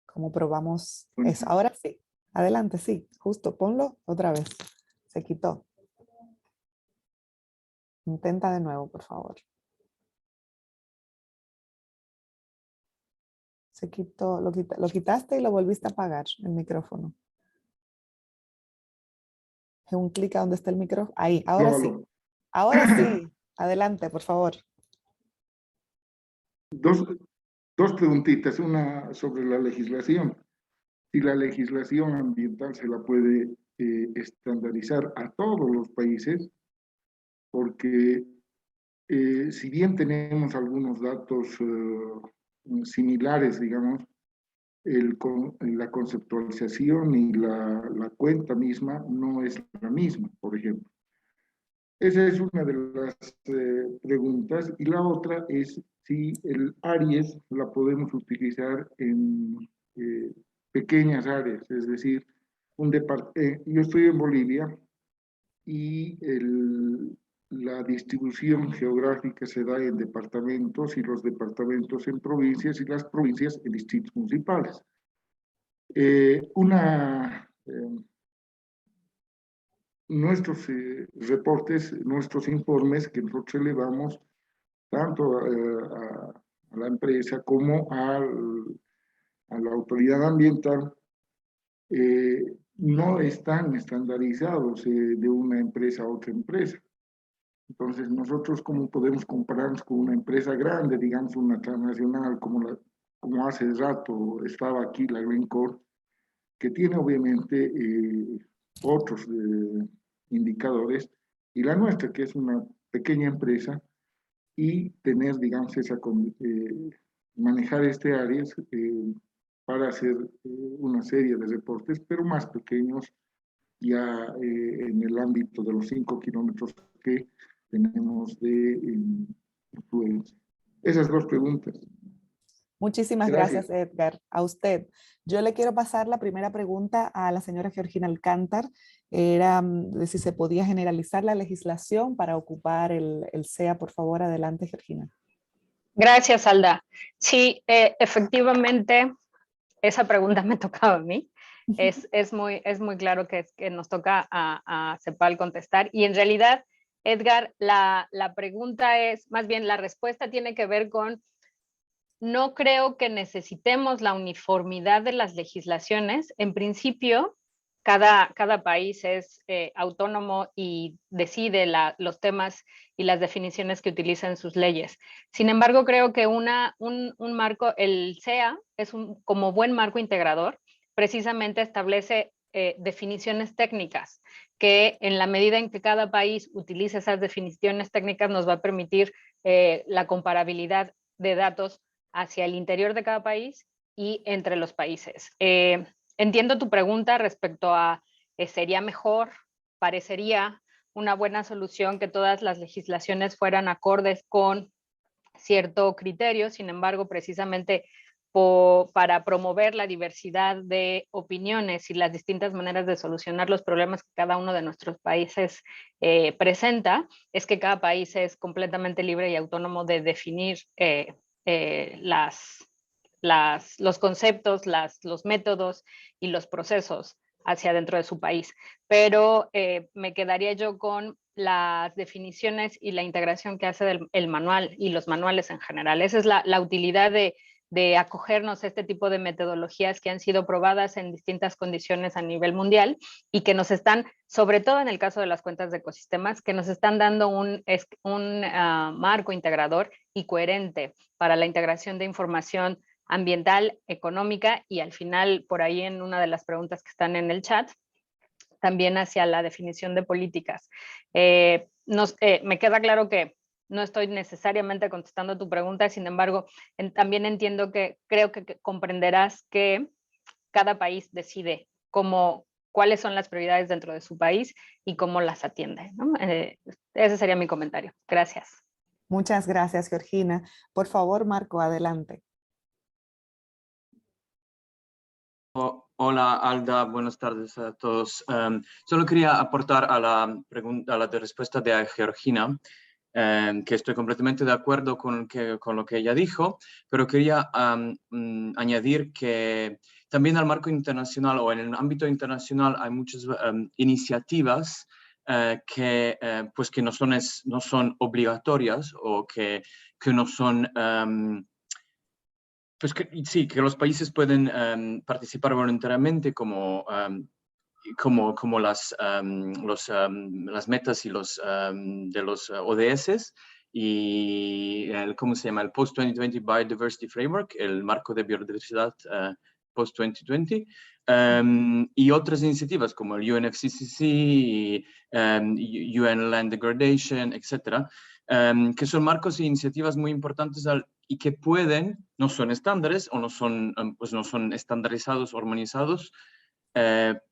Como probamos eso. Ahora sí. Adelante, sí. Justo, ponlo otra vez. Se quitó. Intenta de nuevo, por favor. Se quitó, lo quitaste y lo volviste a apagar, el micrófono. Es un clic a donde está el micrófono. Ahí, ahora sí. Ahora sí. Adelante, por favor. Dos preguntitas. Una sobre la legislación. Si la legislación ambiental se la puede estandarizar a todos los países, porque si bien tenemos algunos datos similares, digamos, la conceptualización y la cuenta misma no es la misma, por ejemplo. Esa es una de las preguntas. Y la otra es si el ARIES la podemos utilizar en pequeñas áreas, es decir, yo estoy en Bolivia y la distribución geográfica se da en departamentos y los departamentos en provincias y las provincias en distritos municipales. Nuestros reportes, nuestros informes que nosotros elevamos tanto a la empresa como a la autoridad ambiental, no están estandarizados de una empresa a otra empresa. Entonces, nosotros, ¿cómo podemos compararnos con una empresa grande, digamos una transnacional como como hace rato estaba aquí la Glencore, que tiene obviamente otros indicadores, y la nuestra, que es una pequeña empresa, y tener, digamos, manejar este área para hacer una serie de reportes, pero más pequeños, ya en el ámbito de los 5 kilómetros que tenemos de influencia. Esas dos preguntas. Muchísimas gracias, Edgar. A usted. Yo le quiero pasar la primera pregunta a la señora Georgina Alcántar. Era de si se podía generalizar la legislación para ocupar el SEA. Por favor, adelante, Georgina. Gracias, Alda. Sí, efectivamente, esa pregunta me tocaba a mí. Es muy claro que nos toca a CEPAL contestar. Y en realidad, Edgar, la pregunta es, más bien la respuesta tiene que ver con, no creo que necesitemos la uniformidad de las legislaciones. En principio, cada país es autónomo y decide los temas y las definiciones que utiliza en sus leyes. Sin embargo, creo que un marco, el SEA, como buen marco integrador, precisamente establece definiciones técnicas que en la medida en que cada país utilice esas definiciones técnicas nos va a permitir la comparabilidad de datos hacia el interior de cada país y entre los países. Entiendo tu pregunta respecto a ¿sería mejor? Parecería una buena solución que todas las legislaciones fueran acordes con cierto criterio. Sin embargo, precisamente para promover la diversidad de opiniones y las distintas maneras de solucionar los problemas que cada uno de nuestros países presenta, es que cada país es completamente libre y autónomo de definir los conceptos, los métodos y los procesos hacia dentro de su país. Pero me quedaría yo con las definiciones y la integración que hace el manual y los manuales en general. Esa es la utilidad de acogernos a este tipo de metodologías que han sido probadas en distintas condiciones a nivel mundial y que nos están, sobre todo en el caso de las cuentas de ecosistemas, que nos están dando un marco integrador y coherente para la integración de información ambiental, económica y al final, por ahí en una de las preguntas que están en el chat, también hacia la definición de políticas. Me queda claro que no estoy necesariamente contestando tu pregunta, sin embargo, también entiendo que creo que comprenderás que cada país decide cuáles son las prioridades dentro de su país y cómo las atiende, ¿no? Ese sería mi comentario. Gracias. Muchas gracias, Georgina. Por favor, Marco, adelante. Hola, Alda. Buenas tardes a todos. Solo quería aportar a la respuesta de Georgina, que estoy completamente de acuerdo con lo que ella dijo, pero quería añadir que también al marco internacional o en el ámbito internacional hay muchas iniciativas que no son obligatorias o que no son... sí, que los países pueden participar voluntariamente como las metas y de los ODS y ¿cómo se llama? El Post-2020 Biodiversity Framework, el marco de biodiversidad Post-2020, y otras iniciativas como el UNFCCC, UN Land Degradation, etcétera, que son marcos e iniciativas muy importantes y que no son estándares o no son estandarizados o armonizados,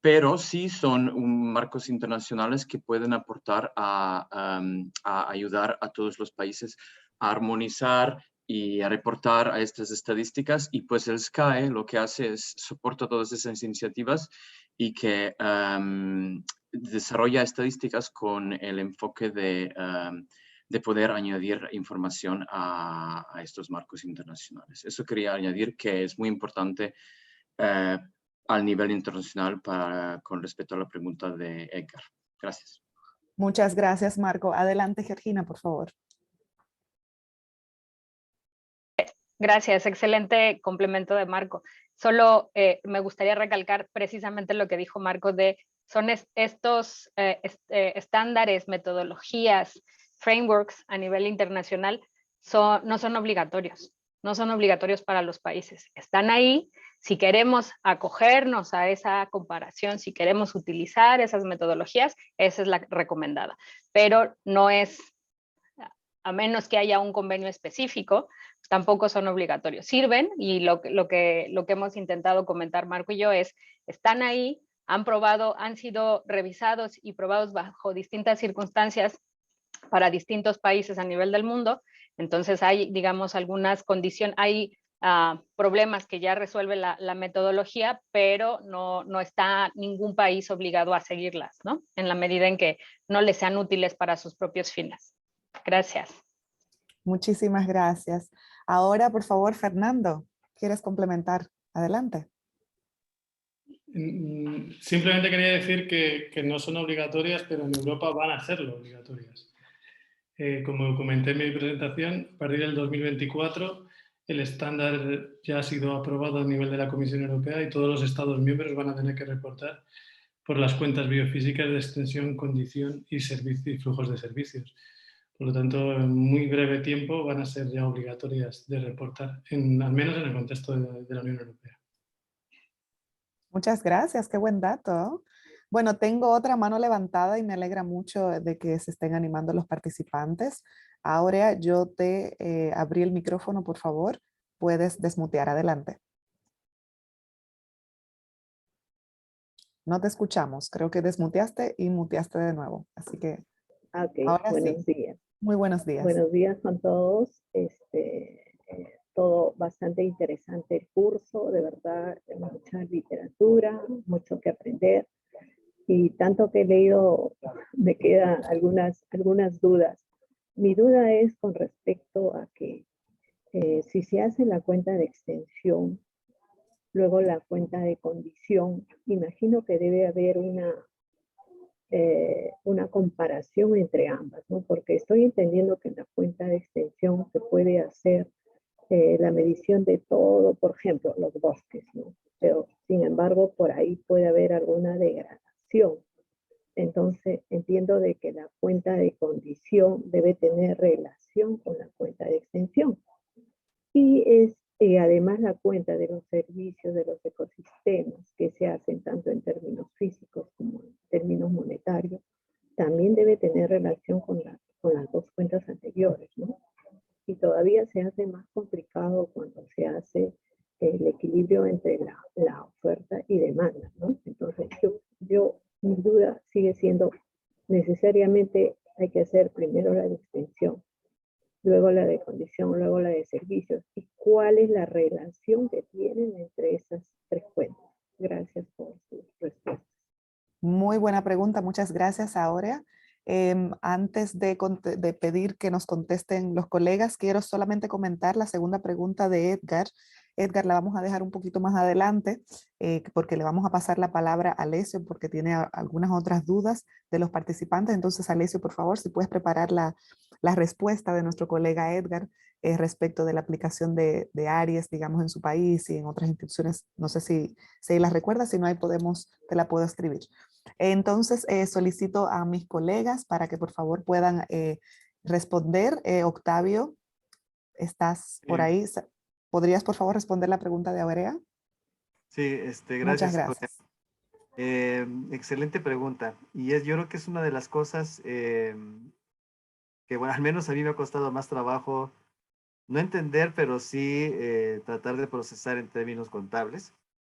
pero sí son marcos internacionales que pueden aportar a ayudar a todos los países a armonizar y a reportar a estas estadísticas, y pues el SKY lo que hace es soporta todas esas iniciativas y que desarrolla estadísticas con el enfoque de poder añadir información a estos marcos internacionales. Eso quería añadir, que es muy importante al nivel internacional con respecto a la pregunta de Edgar. Gracias. Muchas gracias, Marco. Adelante, Georgina, por favor. Gracias, excelente complemento de Marco. Solo me gustaría recalcar precisamente lo que dijo Marco son estos estándares, metodologías, frameworks a nivel internacional no son obligatorios. no son obligatorios para los países. Están ahí. Si queremos acogernos a esa comparación, si queremos utilizar esas metodologías, esa es la recomendada. Pero no es, a menos que haya un convenio específico, tampoco son obligatorios. Sirven, y lo que hemos intentado comentar Marco y yo es, están ahí, han probado, han sido revisados y probados bajo distintas circunstancias para distintos países a nivel del mundo. Entonces hay, digamos, algunas condiciones, hay problemas que ya resuelve la metodología, pero no está ningún país obligado a seguirlas, ¿no? En la medida en que no les sean útiles para sus propios fines. Gracias. Muchísimas gracias. Ahora, por favor, Fernando, ¿quieres complementar? Adelante. Simplemente quería decir que no son obligatorias, pero en Europa van a serlo obligatorias. Como comenté en mi presentación, a partir del 2024 el estándar ya ha sido aprobado a nivel de la Comisión Europea y todos los Estados miembros van a tener que reportar por las cuentas biofísicas de extensión, condición y flujos de servicios. Por lo tanto, en muy breve tiempo van a ser ya obligatorias de reportar, al menos en el contexto de la Unión Europea. Muchas gracias, qué buen dato. Bueno, tengo otra mano levantada y me alegra mucho de que se estén animando los participantes. Ahora yo te abrí el micrófono, por favor. Puedes desmutear, adelante. No te escuchamos, creo que desmuteaste y muteaste de nuevo. Así que ahora Buenos sí. días. Muy buenos días. Buenos días con todos. Todo bastante interesante el curso, de verdad, mucha literatura, mucho que aprender. Y tanto que he leído, me quedan algunas dudas. Mi duda es con respecto a que si se hace la cuenta de extensión, luego la cuenta de condición, imagino que debe haber una comparación entre ambas, ¿no? Porque estoy entendiendo que en la cuenta de extensión se puede hacer la medición de todo, por ejemplo, los bosques, ¿no? Pero, sin embargo, por ahí puede haber alguna degradación. Entonces, entiendo de que la cuenta de condición debe tener relación con la cuenta de extensión. Y además la cuenta de los servicios de los ecosistemas que se hacen tanto en términos físicos como en términos monetarios, también debe tener relación con las dos cuentas anteriores, ¿no? Y todavía se hace más complicado cuando se hace el equilibrio entre la oferta y demanda, ¿no? Entonces, mi duda sigue siendo, necesariamente hay que hacer primero la de extensión, luego la de condición, luego la de servicios. ¿Y cuál es la relación que tienen entre esas tres cuentas? Gracias por sus respuestas. Muy buena pregunta, muchas gracias, Aurea. Antes de pedir que nos contesten los colegas, quiero solamente comentar la segunda pregunta de Edgar. Edgar la vamos a dejar un poquito más adelante porque le vamos a pasar la palabra a Alessio porque tiene algunas otras dudas de los participantes. Entonces, Alessio, por favor, si puedes preparar la respuesta de nuestro colega Edgar respecto de la aplicación de Aries, digamos, en su país y en otras instituciones. No sé si las recuerdas, si no, ahí te la puedo escribir. Entonces, solicito a mis colegas para que por favor puedan responder. Octavio, ¿estás por ahí? ¿Podrías por favor responder la pregunta de Aurea? Sí, gracias. Muchas gracias. Excelente pregunta. Y yo creo que es una de las cosas que, bueno, al menos a mí me ha costado más trabajo no entender, pero sí tratar de procesar en términos contables.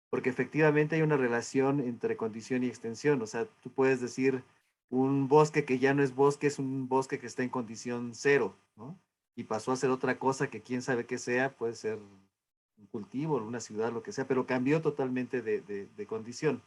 Porque efectivamente hay una relación entre condición y extensión. O sea, tú puedes decir un bosque que ya no es bosque, es un bosque que está en condición 0, ¿no? Y pasó a ser otra cosa que quién sabe qué sea, puede ser un cultivo, una ciudad, lo que sea, pero cambió totalmente de condición.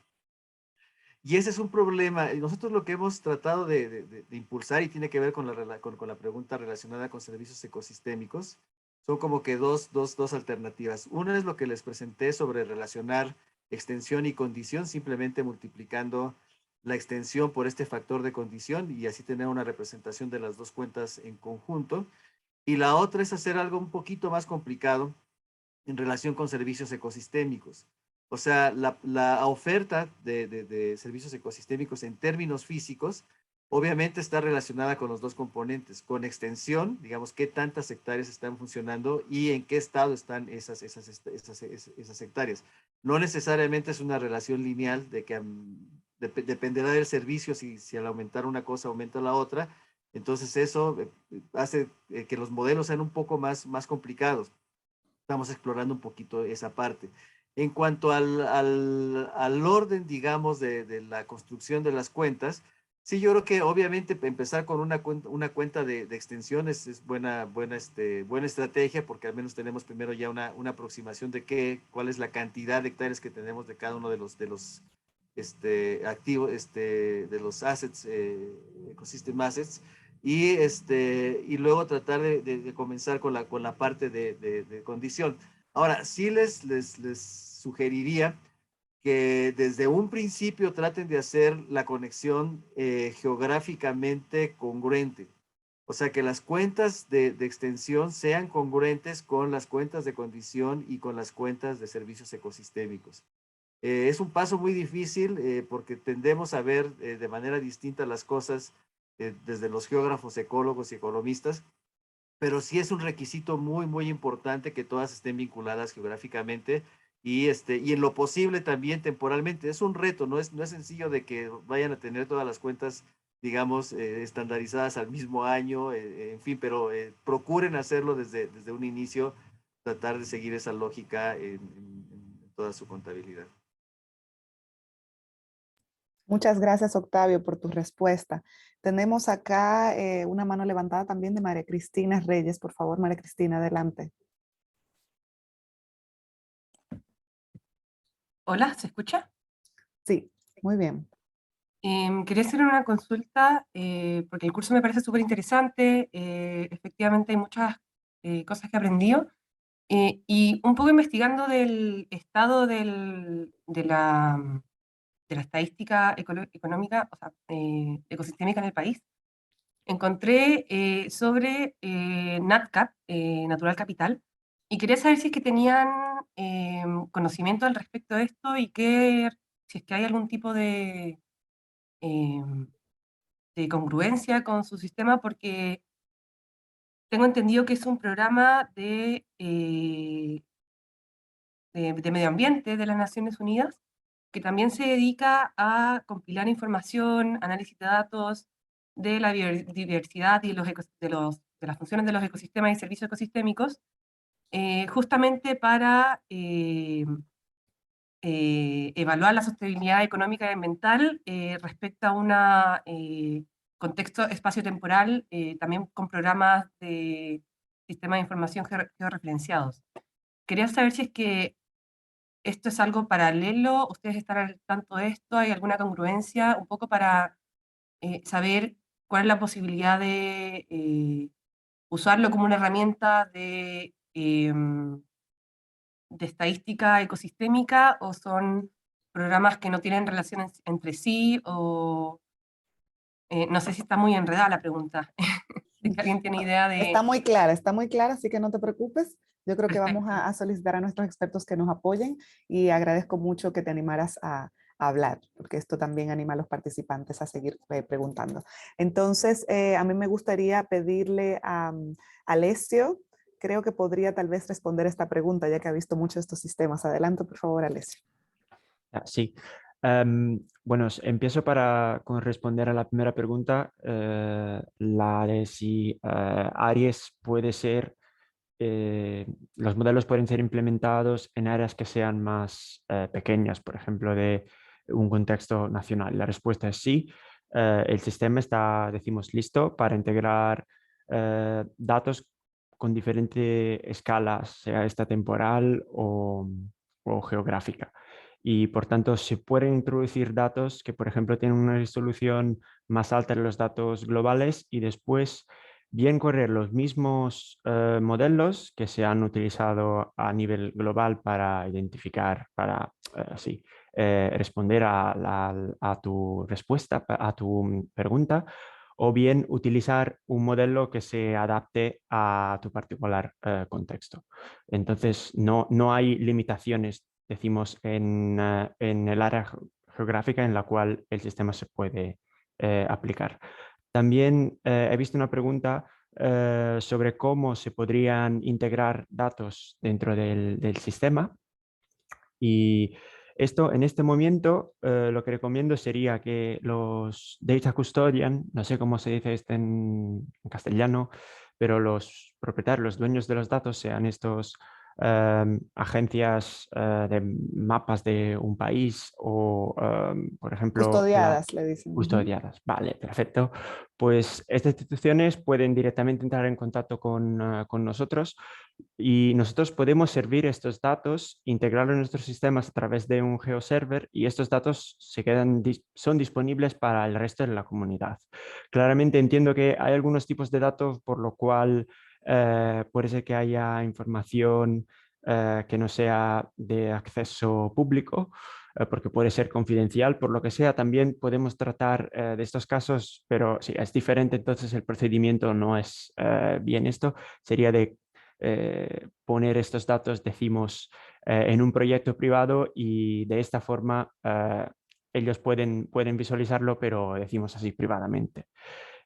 Y ese es un problema. Nosotros lo que hemos tratado de impulsar, y tiene que ver con la pregunta relacionada con servicios ecosistémicos, son como que dos alternativas. Una es lo que les presenté sobre relacionar extensión y condición, simplemente multiplicando la extensión por este factor de condición y así tener una representación de las dos cuentas en conjunto. Y la otra es hacer algo un poquito más complicado en relación con servicios ecosistémicos. O sea, la oferta de servicios ecosistémicos en términos físicos obviamente está relacionada con los dos componentes, con extensión, digamos, qué tantas hectáreas están funcionando y en qué estado están esas hectáreas. No necesariamente es una relación lineal de que dependerá del servicio, si al aumentar una cosa aumenta la otra. Entonces eso hace que los modelos sean un poco más complicados. Estamos explorando un poquito esa parte. En cuanto al orden, digamos, de la construcción de las cuentas, sí, yo creo que obviamente empezar con una cuenta de extensiones es buena estrategia, porque al menos tenemos primero ya una aproximación de cuál es la cantidad de hectáreas que tenemos de cada uno de los activos, de los assets, ecosystem assets, y luego tratar de comenzar con la parte de condición. Ahora, sí les sugeriría que desde un principio traten de hacer la conexión geográficamente congruente. O sea, que las cuentas de extensión sean congruentes con las cuentas de condición y con las cuentas de servicios ecosistémicos. Es un paso muy difícil porque tendemos a ver de manera distinta las cosas desde los geógrafos, ecólogos y economistas, pero sí es un requisito muy importante que todas estén vinculadas geográficamente y en lo posible también temporalmente. Es un reto, no es sencillo de que vayan a tener todas las cuentas, digamos, estandarizadas al mismo año, en fin, pero procuren hacerlo desde un inicio, tratar de seguir esa lógica en toda su contabilidad. Muchas gracias, Octavio, por tu respuesta. Tenemos acá una mano levantada también de María Cristina Reyes. Por favor, María Cristina, adelante. Hola, ¿se escucha? Sí, muy bien. Quería hacer una consulta porque el curso me parece súper interesante. Efectivamente hay muchas cosas que he aprendido. Y un poco investigando del estado de la estadística económica, o sea, ecosistémica en el país, encontré sobre NatCat, Natural Capital, y quería saber si es que tenían conocimiento al respecto de esto y si es que hay algún tipo de congruencia con su sistema, porque tengo entendido que es un programa de medio ambiente de las Naciones Unidas, que también se dedica a compilar información, análisis de datos de la biodiversidad y de las funciones de los ecosistemas y servicios ecosistémicos, justamente para evaluar la sostenibilidad económica y ambiental respecto a un contexto espacio-temporal, también con programas de sistemas de información georreferenciados. Quería saber si es que esto es algo paralelo, ustedes están al tanto de esto, hay alguna congruencia, un poco para saber cuál es la posibilidad de usarlo como una herramienta de estadística ecosistémica, o son programas que no tienen relaciones entre sí, o no sé si está muy enredada la pregunta. Si alguien tiene idea de... Está muy clara, así que no te preocupes. Yo creo que vamos a solicitar a nuestros expertos que nos apoyen y agradezco mucho que te animaras a hablar, porque esto también anima a los participantes a seguir preguntando. Entonces, a mí me gustaría pedirle a Alessio, creo que podría tal vez responder esta pregunta, ya que ha visto mucho estos sistemas. Adelante, por favor, Alessio. Sí. Bueno, empiezo con responder a la primera pregunta, la de si Aries puede ser, los modelos pueden ser implementados en áreas que sean más pequeñas, por ejemplo, de un contexto nacional. La respuesta es sí. El sistema está, decimos, listo para integrar datos con diferentes escalas, sea esta temporal o geográfica. Y por tanto se pueden introducir datos que, por ejemplo, tienen una resolución más alta de los datos globales y después bien correr los mismos modelos que se han utilizado a nivel global para identificar, para responder a tu respuesta, a tu pregunta, o bien utilizar un modelo que se adapte a tu particular contexto. Entonces, no hay limitaciones, decimos, en el área geográfica en la cual el sistema se puede aplicar. También he visto una pregunta sobre cómo se podrían integrar datos dentro del sistema. Y esto, en este momento, lo que recomiendo sería que los data custodian, no sé cómo se dice esto en castellano, pero los propietarios, los dueños de los datos sean estos agencias de mapas de un país o, por ejemplo, Custodiadas, le dicen. custodiadas. Vale, perfecto. Pues estas instituciones pueden directamente entrar en contacto con nosotros y nosotros podemos servir estos datos, integrarlos en nuestros sistemas a través de un geoserver y estos datos son disponibles para el resto de la comunidad. Claramente entiendo que hay algunos tipos de datos por lo cual puede ser que haya información que no sea de acceso público, porque puede ser confidencial, por lo que sea. También podemos tratar de estos casos, pero si es diferente, entonces el procedimiento no es bien esto. Sería de poner estos datos, decimos, en un proyecto privado y de esta forma ellos pueden visualizarlo, pero decimos así privadamente.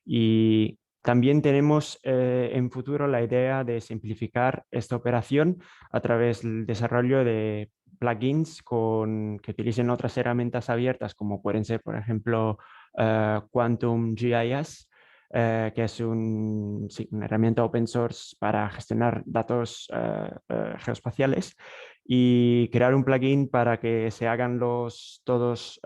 Y también tenemos en futuro la idea de simplificar esta operación a través del desarrollo de plugins que utilicen otras herramientas abiertas, como pueden ser, por ejemplo, Quantum GIS, que es una herramienta open source para gestionar datos geoespaciales, y crear un plugin para que se hagan todos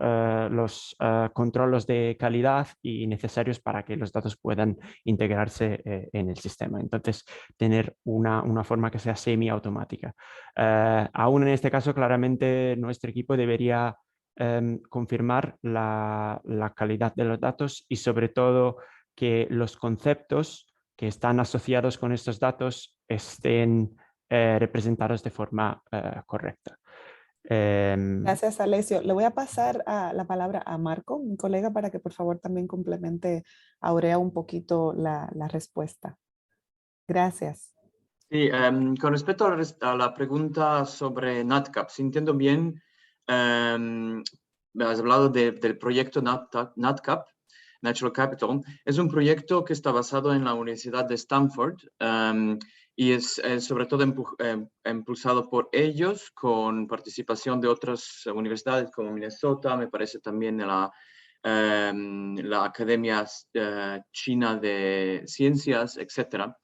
los controles de calidad y necesarios para que los datos puedan integrarse en el sistema. Entonces, tener una forma que sea semiautomática. Aún en este caso, claramente, nuestro equipo debería confirmar la calidad de los datos y sobre todo que los conceptos que están asociados con estos datos estén representados de forma correcta. Gracias, Alessio. Le voy a pasar la palabra a Marco, mi colega, para que por favor también complemente, Aurea, un poquito la respuesta. Gracias. Sí, con respecto a la pregunta sobre NatCap, si entiendo bien, has hablado del proyecto NatCap, Natural Capital. Es un proyecto que está basado en la Universidad de Stanford y es sobre todo impulsado por ellos con participación de otras universidades como Minnesota, me parece también la Academia China de Ciencias, etc.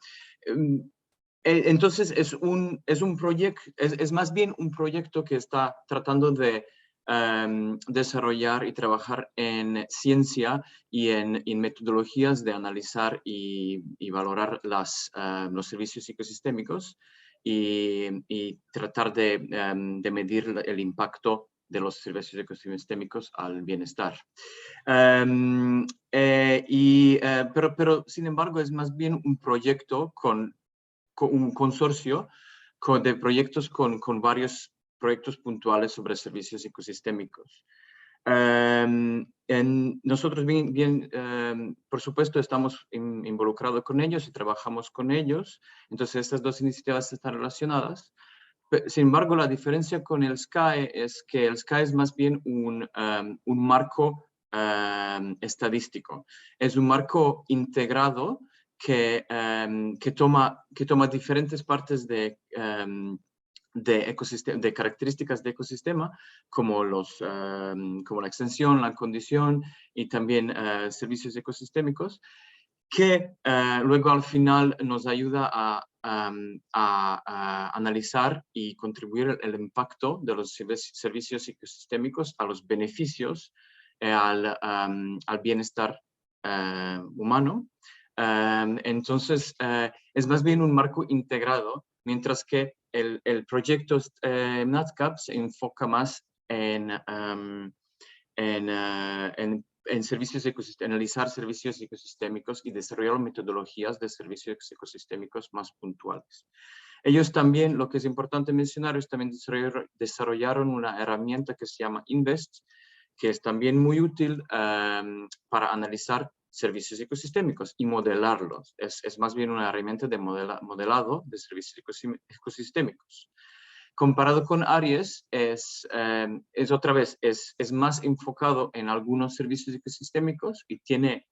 Entonces es un proyecto, es más bien un proyecto que está tratando de desarrollar y trabajar en ciencia y en metodologías de analizar y valorar los servicios ecosistémicos y tratar de medir el impacto de los servicios ecosistémicos al bienestar. Pero sin embargo es más bien un proyecto con un consorcio de proyectos con varios proyectos puntuales sobre servicios ecosistémicos. Nosotros por supuesto, estamos involucrados con ellos y trabajamos con ellos. Entonces, estas dos iniciativas están relacionadas. Sin embargo, la diferencia con el SKY es que el SKY es más bien un marco estadístico. Es un marco integrado que toma diferentes partes de características de ecosistema, como la extensión, la condición y también servicios ecosistémicos, que luego al final nos ayuda a analizar y contribuir el impacto de los servicios ecosistémicos a los beneficios, al bienestar humano. Entonces, es más bien un marco integrado, mientras que el proyecto NatCap se enfoca más en servicios analizar servicios ecosistémicos y desarrollar metodologías de servicios ecosistémicos más puntuales. Ellos también, lo que es importante mencionar, es también desarrollaron una herramienta que se llama Invest, que es también muy útil para analizar servicios ecosistémicos y modelarlos. Es más bien una herramienta de modelado de servicios ecosistémicos. Comparado con Aries, es otra vez, es más enfocado en algunos servicios ecosistémicos y tiene,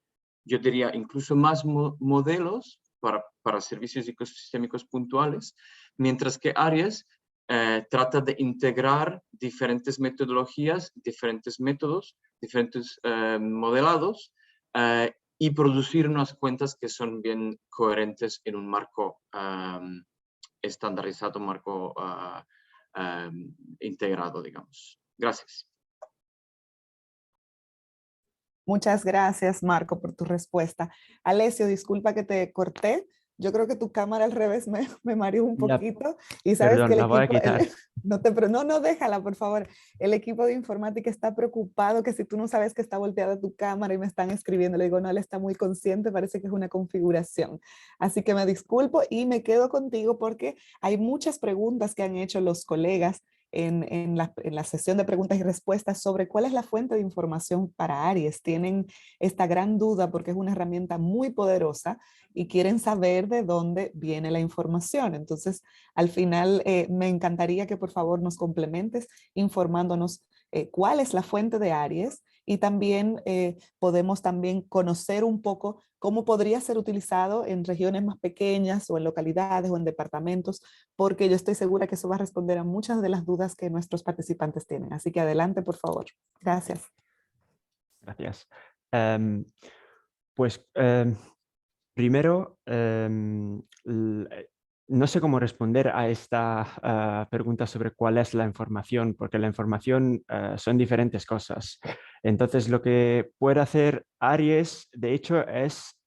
yo diría, incluso más modelos para servicios ecosistémicos puntuales, mientras que Aries trata de integrar diferentes metodologías, diferentes métodos, diferentes modelados y producir unas cuentas que son bien coherentes en un marco estandarizado, marco integrado, digamos. Gracias. Muchas gracias, Marco, por tu respuesta. Alessio, disculpa que te corté. Yo creo que tu cámara al revés me mareó un poquito. Y sabes Perdón, que el la voy a equipo, quitar. no, déjala, por favor. El equipo de informática está preocupado que si tú no sabes que está volteada tu cámara y me están escribiendo, le digo, no, él está muy consciente, parece que es una configuración. Así que me disculpo y me quedo contigo porque hay muchas preguntas que han hecho los colegas en la sesión de preguntas y respuestas sobre cuál es la fuente de información para Aries. Tienen esta gran duda porque es una herramienta muy poderosa y quieren saber de dónde viene la información. Entonces, al final, me encantaría que por favor nos complementes informándonos cuál es la fuente de Aries y también podemos también conocer un poco cómo podría ser utilizado en regiones más pequeñas o en localidades o en departamentos, porque yo estoy segura que eso va a responder a muchas de las dudas que nuestros participantes tienen. Así que adelante, por favor. Gracias. Gracias. Pues primero, no sé cómo responder a esta pregunta sobre cuál es la información, porque la información son diferentes cosas. Entonces, lo que puede hacer Aries, de hecho, es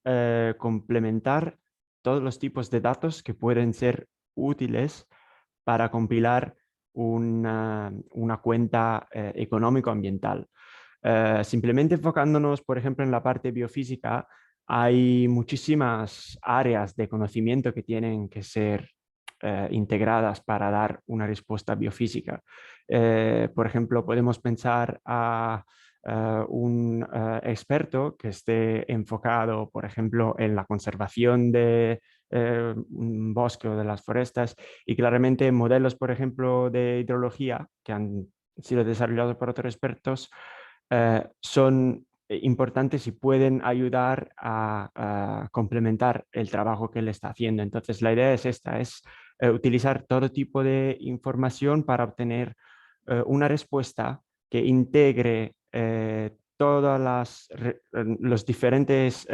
complementar todos los tipos de datos que pueden ser útiles para compilar una cuenta económico-ambiental. Simplemente enfocándonos, por ejemplo, en la parte biofísica, hay muchísimas áreas de conocimiento que tienen que ser integradas para dar una respuesta biofísica. Por ejemplo, podemos pensar a un experto que esté enfocado, por ejemplo, en la conservación de un bosque o de las forestas y claramente modelos, por ejemplo, de hidrología que han sido desarrollados por otros expertos son importantes y pueden ayudar a complementar el trabajo que él está haciendo. Entonces, la idea es esta, es utilizar todo tipo de información para obtener una respuesta que integre todas los diferentes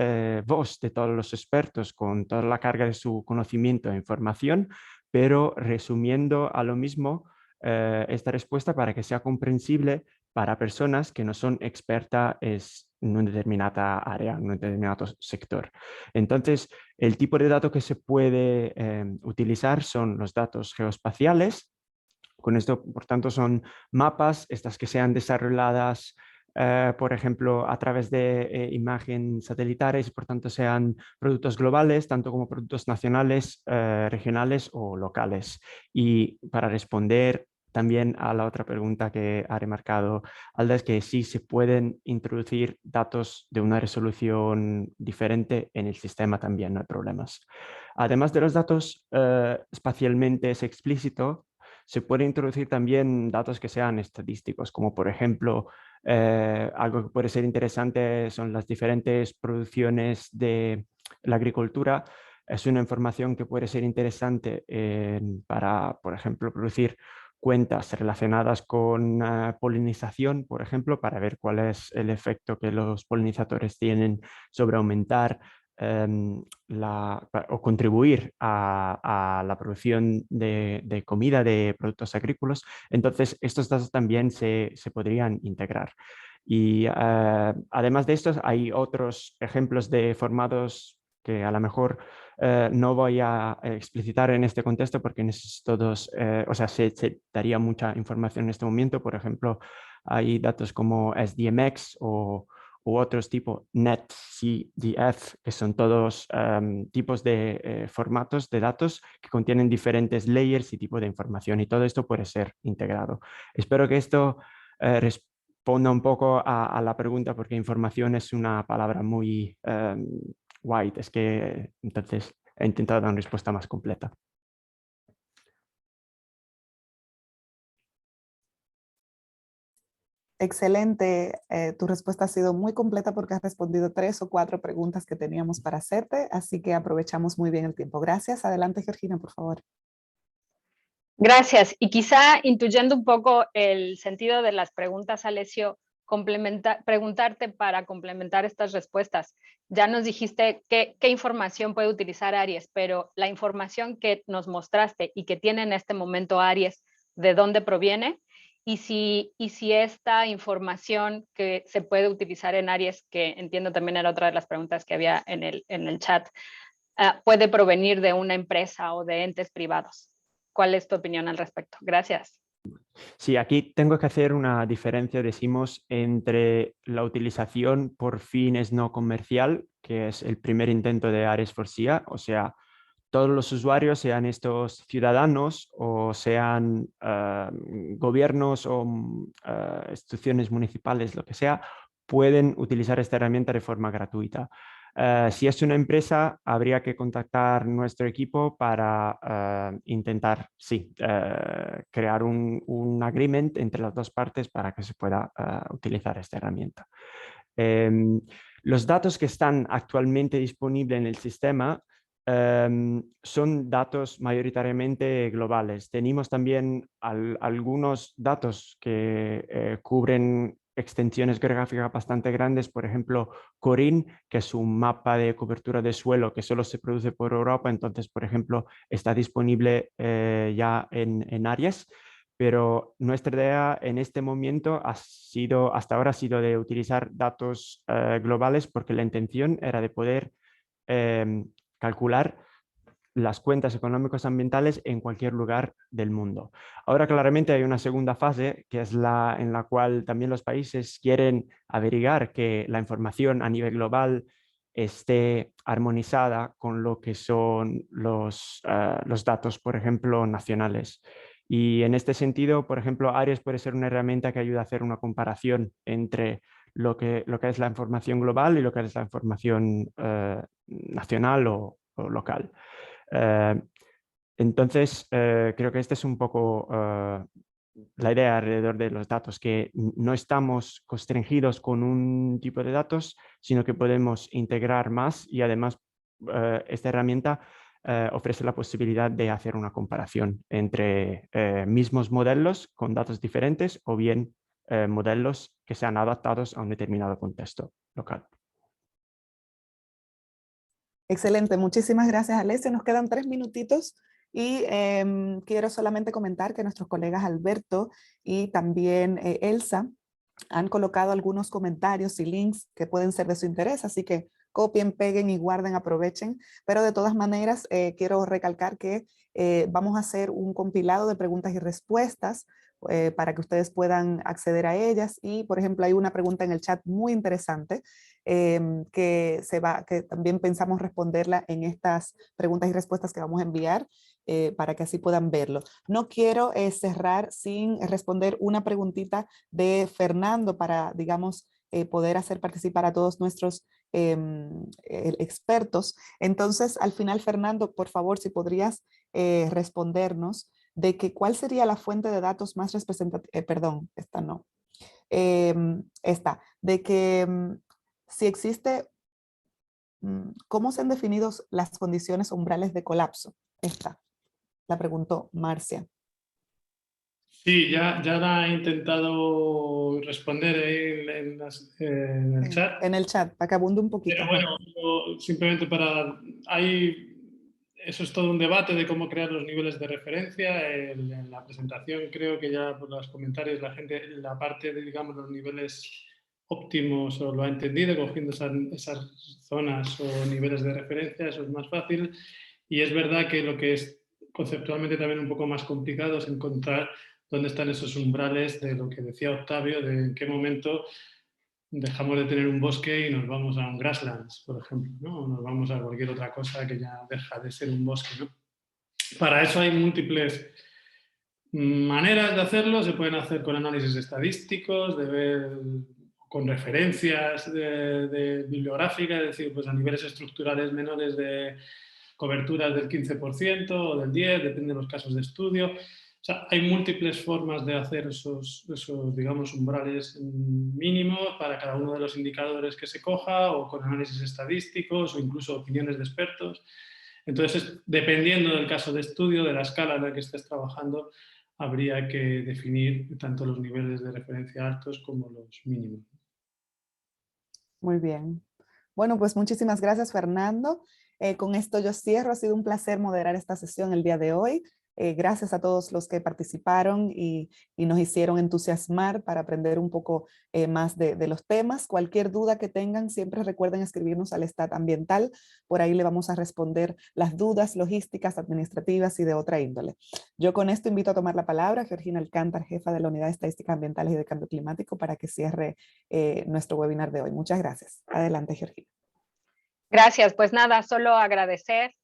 voz de todos los expertos con toda la carga de su conocimiento e información, pero resumiendo a lo mismo esta respuesta para que sea comprensible para personas que no son expertas en una determinada área, en un determinado sector. Entonces, el tipo de datos que se puede utilizar son los datos geoespaciales. Con esto, por tanto, son mapas, estas que sean desarrolladas, por ejemplo, a través de imágenes satelitares y por tanto sean productos globales, tanto como productos nacionales, regionales o locales. Y para responder también a la otra pregunta que ha remarcado Alda, es que sí se pueden introducir datos de una resolución diferente en el sistema también, no hay problemas. Además de los datos espacialmente es explícito, se puede introducir también datos que sean estadísticos, como por ejemplo, algo que puede ser interesante son las diferentes producciones de la agricultura. Es una información que puede ser interesante para, por ejemplo, producir cuentas relacionadas con polinización, por ejemplo, para ver cuál es el efecto que los polinizadores tienen sobre aumentar o contribuir a la producción de comida, de productos agrícolas. Entonces, estos datos también se podrían integrar. Y además de estos, hay otros ejemplos de formatos que a lo mejor no voy a explicitar en este contexto porque necesito o sea, se daría mucha información en este momento. Por ejemplo, hay datos como SDMX u otros tipo NetCDF, que son todos tipos de formatos de datos que contienen diferentes layers y tipos de información y todo esto puede ser integrado. Espero que esto responda un poco a la pregunta porque información es una palabra muy wide, es que entonces he intentado dar una respuesta más completa. Excelente, tu respuesta ha sido muy completa porque has respondido 3 o 4 preguntas que teníamos para hacerte, así que aprovechamos muy bien el tiempo. Gracias. Adelante, Georgina, por favor. Gracias. Y quizá intuyendo un poco el sentido de las preguntas, Alessio, preguntarte para complementar estas respuestas. Ya nos dijiste qué información puede utilizar Aries, pero la información que nos mostraste y que tiene en este momento Aries, ¿de dónde proviene? Y si esta información que se puede utilizar en Aries, que entiendo también era otra de las preguntas que había en el chat, puede provenir de una empresa o de entes privados. ¿Cuál es tu opinión al respecto? Gracias. Sí, aquí tengo que hacer una diferencia, decimos, entre la utilización por fines no comercial, que es el primer intento de Aries Forcia, o sea, todos los usuarios, sean estos ciudadanos o sean gobiernos o instituciones municipales, lo que sea, pueden utilizar esta herramienta de forma gratuita. Si es una empresa, habría que contactar nuestro equipo para intentar, sí, crear un agreement entre las dos partes para que se pueda utilizar esta herramienta. Los datos que están actualmente disponibles en el sistema son datos mayoritariamente globales. Tenemos también algunos datos que cubren extensiones geográficas bastante grandes, por ejemplo, CORIN, que es un mapa de cobertura de suelo que solo se produce por Europa, entonces, por ejemplo, está disponible ya en Aries, pero nuestra idea en este momento hasta ahora ha sido de utilizar datos globales porque la intención era de poder calcular las cuentas económicas ambientales en cualquier lugar del mundo. Ahora claramente hay una segunda fase que es en la cual también los países quieren averiguar que la información a nivel global esté armonizada con lo que son los datos, por ejemplo, nacionales. Y en este sentido, por ejemplo, Aries puede ser una herramienta que ayuda a hacer una comparación entre lo que es la información global y lo que es la información nacional o local. Entonces, creo que esta es un poco la idea alrededor de los datos, que no estamos constreñidos con un tipo de datos, sino que podemos integrar más y además esta herramienta ofrece la posibilidad de hacer una comparación entre mismos modelos con datos diferentes o bien modelos que sean adaptados a un determinado contexto local. Excelente, muchísimas gracias, Alessio. Nos quedan 3 minutitos y quiero solamente comentar que nuestros colegas Alberto y también Elsa han colocado algunos comentarios y links que pueden ser de su interés, así que copien, peguen y guarden, aprovechen, pero de todas maneras quiero recalcar que vamos a hacer un compilado de preguntas y respuestas para que ustedes puedan acceder a ellas. Y por ejemplo hay una pregunta en el chat muy interesante que también pensamos responderla en estas preguntas y respuestas que vamos a enviar para que así puedan verlo. No quiero cerrar sin responder una preguntita de Fernando para, digamos, poder hacer participar a todos nuestros expertos. Entonces, al final, Fernando, por favor, si podrías respondernos de que cuál sería la fuente de datos más representativa, perdón, esta no, de que si existe, ¿cómo se han definido las condiciones umbrales de colapso? Esta, la preguntó Marcia. Sí, ya la he intentado responder en el chat. En el chat, para que abunde un poquito. Pero bueno, simplemente eso es todo un debate de cómo crear los niveles de referencia. En la presentación creo que ya por los comentarios la parte de, digamos, los niveles óptimos o lo ha entendido, cogiendo esas zonas o niveles de referencia, eso es más fácil. Y es verdad que lo que es conceptualmente también un poco más complicado es encontrar dónde están esos umbrales de lo que decía Octavio, de en qué momento dejamos de tener un bosque y nos vamos a un grasslands, por ejemplo, ¿no? O nos vamos a cualquier otra cosa que ya deja de ser un bosque, ¿no? Para eso hay múltiples maneras de hacerlo. Se pueden hacer con análisis estadísticos, con referencias bibliográficas, es decir, pues a niveles estructurales menores de coberturas del 15% o del 10%, depende de los casos de estudio. O sea, hay múltiples formas de hacer esos, digamos, umbrales mínimos para cada uno de los indicadores que se coja, o con análisis estadísticos, o incluso opiniones de expertos. Entonces, dependiendo del caso de estudio, de la escala en la que estés trabajando, habría que definir tanto los niveles de referencia altos como los mínimos. Muy bien. Bueno, pues muchísimas gracias, Fernando. Con esto yo cierro. Ha sido un placer moderar esta sesión el día de hoy. Gracias a todos los que participaron y nos hicieron entusiasmar para aprender un poco más de los temas. Cualquier duda que tengan, siempre recuerden escribirnos al Stat Ambiental. Por ahí le vamos a responder las dudas logísticas, administrativas y de otra índole. Yo con esto invito a tomar la palabra a Georgina Alcántar, jefa de la Unidad de Estadísticas Ambientales y de Cambio Climático, para que cierre nuestro webinar de hoy. Muchas gracias. Adelante, Georgina. Gracias, pues nada, solo agradecer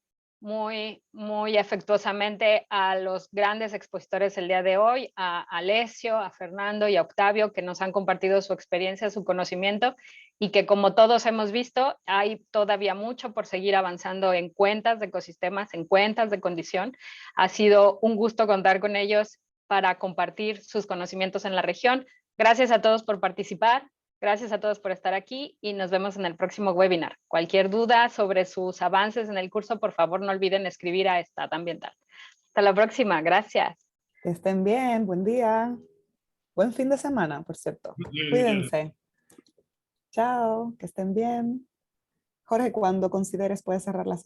muy afectuosamente a los grandes expositores el día de hoy, a Alessio, a Fernando y a Octavio, que nos han compartido su experiencia, su conocimiento, y que, como todos hemos visto, hay todavía mucho por seguir avanzando en cuentas de ecosistemas, en cuentas de condición. Ha sido un gusto contar con ellos para compartir sus conocimientos en la región. Gracias a todos por participar. Gracias a todos por estar aquí y nos vemos en el próximo webinar. Cualquier duda sobre sus avances en el curso, por favor, no olviden escribir a Stat Ambiental. Hasta la próxima. Gracias. Que estén bien. Buen día. Buen fin de semana, por cierto. Cuídense. Chao. Que estén bien. Jorge, cuando consideres puedes cerrar la sesión.